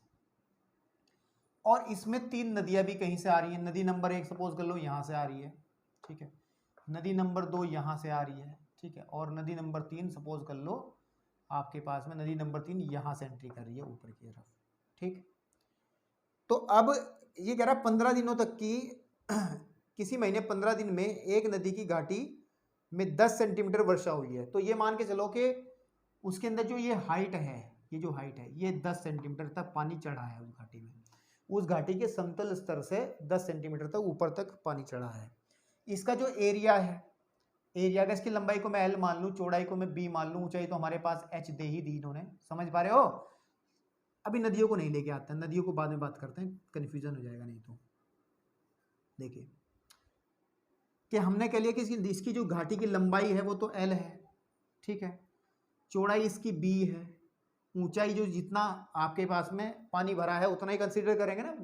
और इसमें 3 नदियां भी कहीं से आ रही हैं। नदी नंबर 1 सपोज कर लो यहाँ से आ रही है, ठीक है। नदी नंबर 2 यहाँ से आ रही है, ठीक है। और नदी नंबर 3 सपोज कर लो आपके पास में, नदी नंबर 3 यहाँ से एंट्री कर रही है ऊपर की तरफ, ठीक। तो अब ये कह रहा 15 दिनों तक की किसी महीने 15 दिन में एक नदी की घाटी में 10 सेंटीमीटर वर्षा हुई है। तो ये मान के चलो कि उसके अंदर जो ये हाइट है, ये जो हाइट है, ये 10 सेंटीमीटर तक पानी चढ़ा है उस घाटी में। उस घाटी के समतल स्तर से 10 सेंटीमीटर तक ऊपर तक पानी चढ़ा है। इसका जो एरिया है, एरिया का, इसकी लंबाई को मैं L मान लूँ, चौड़ाई को मैं B मान लूँ, ऊंचाई तो हमारे पास H दे ही दी इन्होंने, समझ पा रहे हो। अभी नदियों को नहीं लेके आते हैं, नदियों को बाद में बात करते हैं, कन्फ्यूजन हो जाएगा नहीं तो। देखिए कि हमने कह लिया कि इसकी जो घाटी की लंबाई है वो तो L है, ठीक है। चौड़ाई इसकी B है, ऊंचाई जो जितना आपके पास में पानी भरा है उतना ही कंसीडर करेंगे ना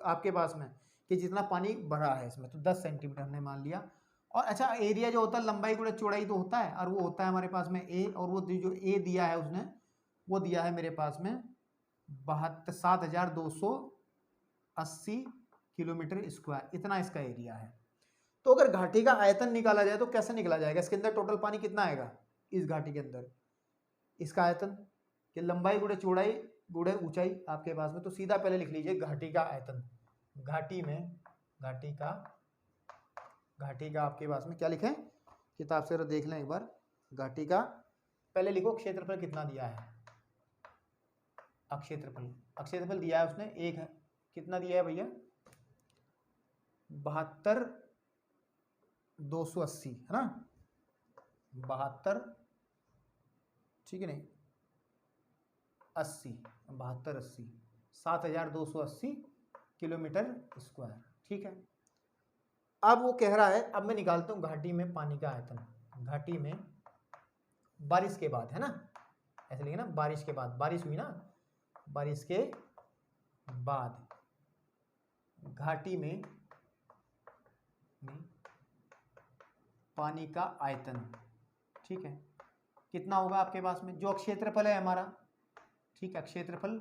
आपके पास में, कि जितना पानी भरा है इसमें, तो 10 सेंटीमीटर हमने मान लिया। और अच्छा एरिया जो होता है लंबाई गुणा चौड़ाई तो होता है, और वो होता है हमारे पास में A, और वो जो A दिया है उसने, वो दिया है मेरे पास में 72,280 किलोमीटर स्क्वायर, इतना इसका एरिया है। तो अगर घाटी का आयतन निकाला जाए तो कैसे निकाला जाएगा? इसके अंदर टोटल पानी कितना आएगा इस घाटी के अंदर? इसका आयतन कि लंबाई गुणे चौड़ाई गुणे ऊंचाई आपके पास में, तो सीधा पहले लिख लीजिए घाटी का आयतन। घाटी का आपके पास में क्या लिखें? किताब से देख लें एक बार। घाटी का पहले लिखो क्षेत्रफल कितना दिया है, अक्षेत्रफल दिया है उसने एक है, कितना दिया है भैया? 72,280, है ना, 72, ठीक है, नहीं 80, 72 80, 7,280 किलोमीटर स्क्वायर। ठीक है, अब वो कह रहा है, अब मैं निकालता हूँ घाटी में पानी का आयतन। घाटी में बारिश के बाद, है ना, ऐसे लिखे ना, बारिश के बाद, बारिश हुई ना, बारिश के बाद घाटी में पानी का आयतन। ठीक है, कितना होगा आपके पास में, जो क्षेत्रफल है हमारा, ठीक है, क्षेत्रफल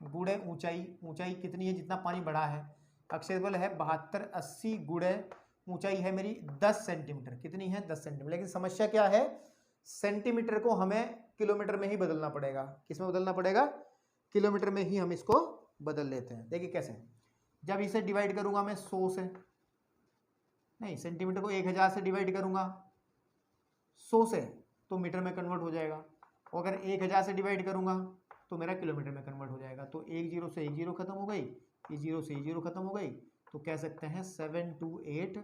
गुणे ऊंचाई, ऊंचाई कितनी है, जितना पानी बढ़ा है, क्षेत्रफल है 72, 80 गुणे ऊंचाई है मेरी 10 सेंटीमीटर, कितनी है 10 सेंटीमीटर। लेकिन समस्या क्या है, सेंटीमीटर को हमें किलोमीटर में ही बदलना पड़ेगा। किस में बदलना पड़ेगा, किलोमीटर में ही हम इसको बदल लेते हैं। देखिए कैसे, जब इसे डिवाइड करूंगा मैं 100 से, नहीं, सेंटीमीटर को 1000 से डिवाइड करूंगा 100 से, तो मीटर में कन्वर्ट हो जाएगा। और अगर 1000 से डिवाइड करूंगा तो मेरा किलोमीटर में कन्वर्ट हो जाएगा। तो एक जीरो से एक जीरो खत्म हो गई, ये जीरो से ये जीरो खत्म हो गई, तो कह सकते हैं 728,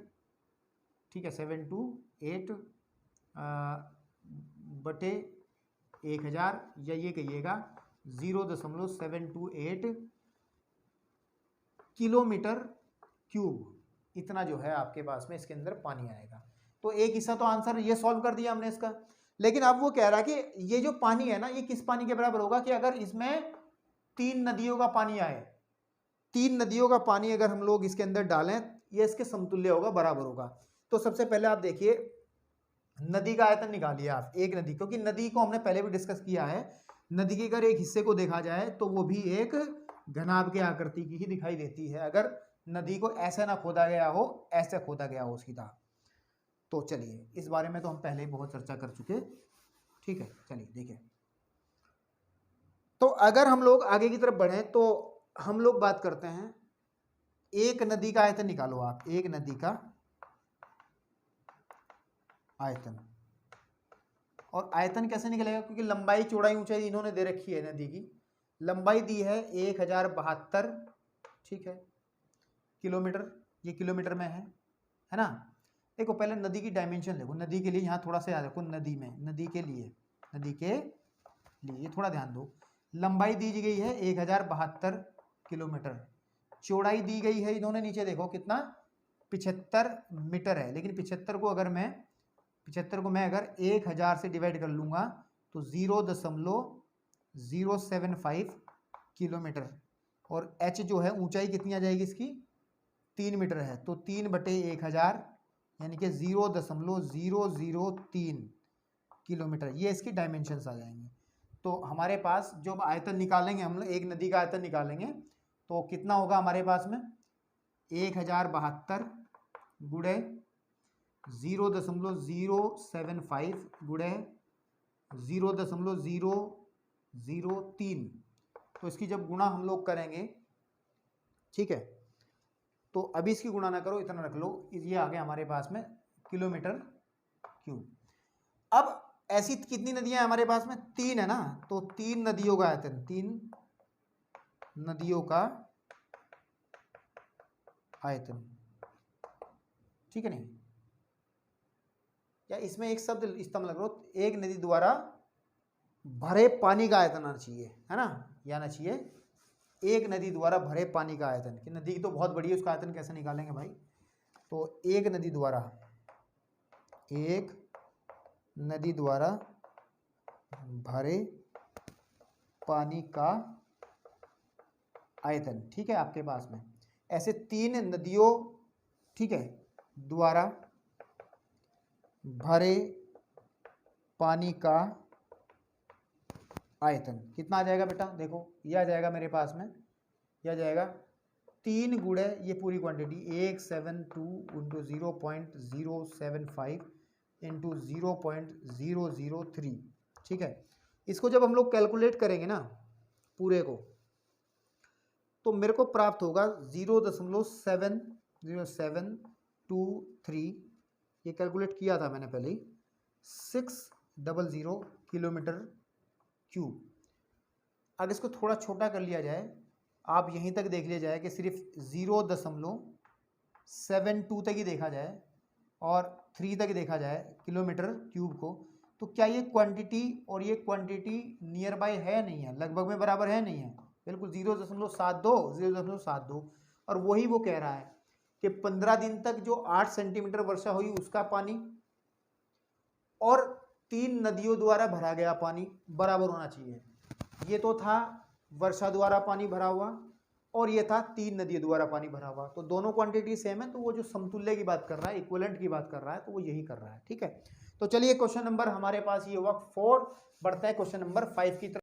ठीक है, 728 बटे 1000, या ये कहिएगा 0.728 किलोमीटर क्यूब, इतना जो है आपके पास में इसके अंदर पानी आएगा। तो एक हिस्सा तो आंसर ये सॉल्व कर दिया हमने इसका। लेकिन अब वो कह रहा है कि ये जो पानी है ना, ये किस पानी के बराबर होगा, कि अगर इसमें 3 नदियों का पानी आए, 3 नदियों का पानी अगर हम लोग इसके अंदर डालें, ये इसके समतुल्य होगा, बराबर होगा। तो सबसे पहले आप देखिए, नदी का आयतन निकालिए आप, एक नदी, क्योंकि नदी को हमने पहले भी डिस्कस किया है, नदी के अगर एक हिस्से को देखा जाए तो वो भी एक घनाभ के आकृति की ही दिखाई देती है, अगर नदी को ऐसे ना खोदा गया हो, ऐसे खोदा गया हो सीधा। तो चलिए, इस बारे में तो हम पहले ही बहुत चर्चा कर चुके। ठीक है, चलिए देखिए, तो अगर हम लोग आगे की तरफ बढ़ें तो हम लोग बात करते हैं, एक नदी का आयतन निकालो आप, एक नदी का आयतन। और आयतन कैसे निकलेगा, क्योंकि लंबाई चौड़ाई ऊंचाई इन्होंने दे रखी है, नदी की लंबाई दी है 1072, ठीक है, किलोमीटर, ये किलोमीटर में है ना। देखो पहले नदी की डायमेंशन देखो, नदी के लिए यहाँ थोड़ा सा याद रखो, नदी में, नदी के लिए थोड़ा ध्यान दो। लंबाई दी गई है 1072 किलोमीटर, चौड़ाई दी गई है इन्होंने नीचे देखो कितना, 75 मीटर है। लेकिन 75 को मैं अगर 1000 से डिवाइड कर लूंगा तो 0.075 किलोमीटर, और h जो है ऊंचाई कितनी आ जाएगी इसकी, 3 मीटर है, तो 3/1000 यानी कि 0.003 किलोमीटर, ये इसकी डायमेंशंस आ जाएंगे। तो हमारे पास जो आयतन निकालेंगे हम लोग, एक नदी का आयतन निकालेंगे तो कितना होगा हमारे पास में, 1072 गुणे 0.075 गुणे 0.003, तो इसकी जब गुणा हम लोग करेंगे, ठीक है, तो अभी इसकी गुणा ना करो, इतना रख लो, ये आ गया हमारे पास में किलोमीटर क्यूब। अब ऐसी कितनी नदियां हैं हमारे पास में, 3 है ना, तो 3 नदियों का आयतन, 3 नदियों का आयतन, ठीक है नहीं, या इसमें एक शब्द इस्तेमाल करो, एक नदी द्वारा भरे पानी का आयतन आना चाहिए, है ना, या आना चाहिए एक नदी द्वारा भरे पानी का आयतन, कि नदी तो बहुत बड़ी है, उसका आयतन कैसे निकालेंगे भाई। तो एक नदी द्वारा भरे पानी का आयतन, ठीक है, आपके पास में ऐसे 3 नदियों, ठीक है, द्वारा भरे पानी का आयतन कितना आ जाएगा बेटा, देखो यह आ जाएगा मेरे पास में, यह आ जाएगा 3 गुणे ये पूरी क्वांटिटी 172 इंटू 0.075 इंटू 0.003, ठीक है। इसको जब हम लोग कैलकुलेट करेंगे ना पूरे को, तो मेरे को प्राप्त होगा 0.70723, ये कैलकुलेट किया था मैंने पहले ही, 600 किलोमीटर क्यूब। अगर इसको थोड़ा छोटा कर लिया जाए, आप यहीं तक देख लिया जाए कि सिर्फ 0.72 तक ही देखा जाए और 3 तक देखा जाए किलोमीटर क्यूब को, तो क्या ये क्वांटिटी और ये क्वांटिटी नियर बाय है नहीं है, लगभग में बराबर है नहीं है, बिल्कुल 0.72, और वही वो कह रहा है कि 15 दिन तक जो 8 सेंटीमीटर वर्षा हुई उसका पानी और 3 नदियों द्वारा भरा गया पानी बराबर होना चाहिए। ये तो था वर्षा द्वारा पानी भरा हुआ और ये था 3 नदियों द्वारा पानी भरा हुआ, तो दोनों क्वांटिटी सेम है, तो वो जो समतुल्य की बात कर रहा है, इक्विवेलेंट की बात कर रहा है, तो वो यही कर रहा है। ठीक है, तो चलिए क्वेश्चन नंबर हमारे पास ये हुआ 4, बढ़ता है क्वेश्चन नंबर 5 की तरफ।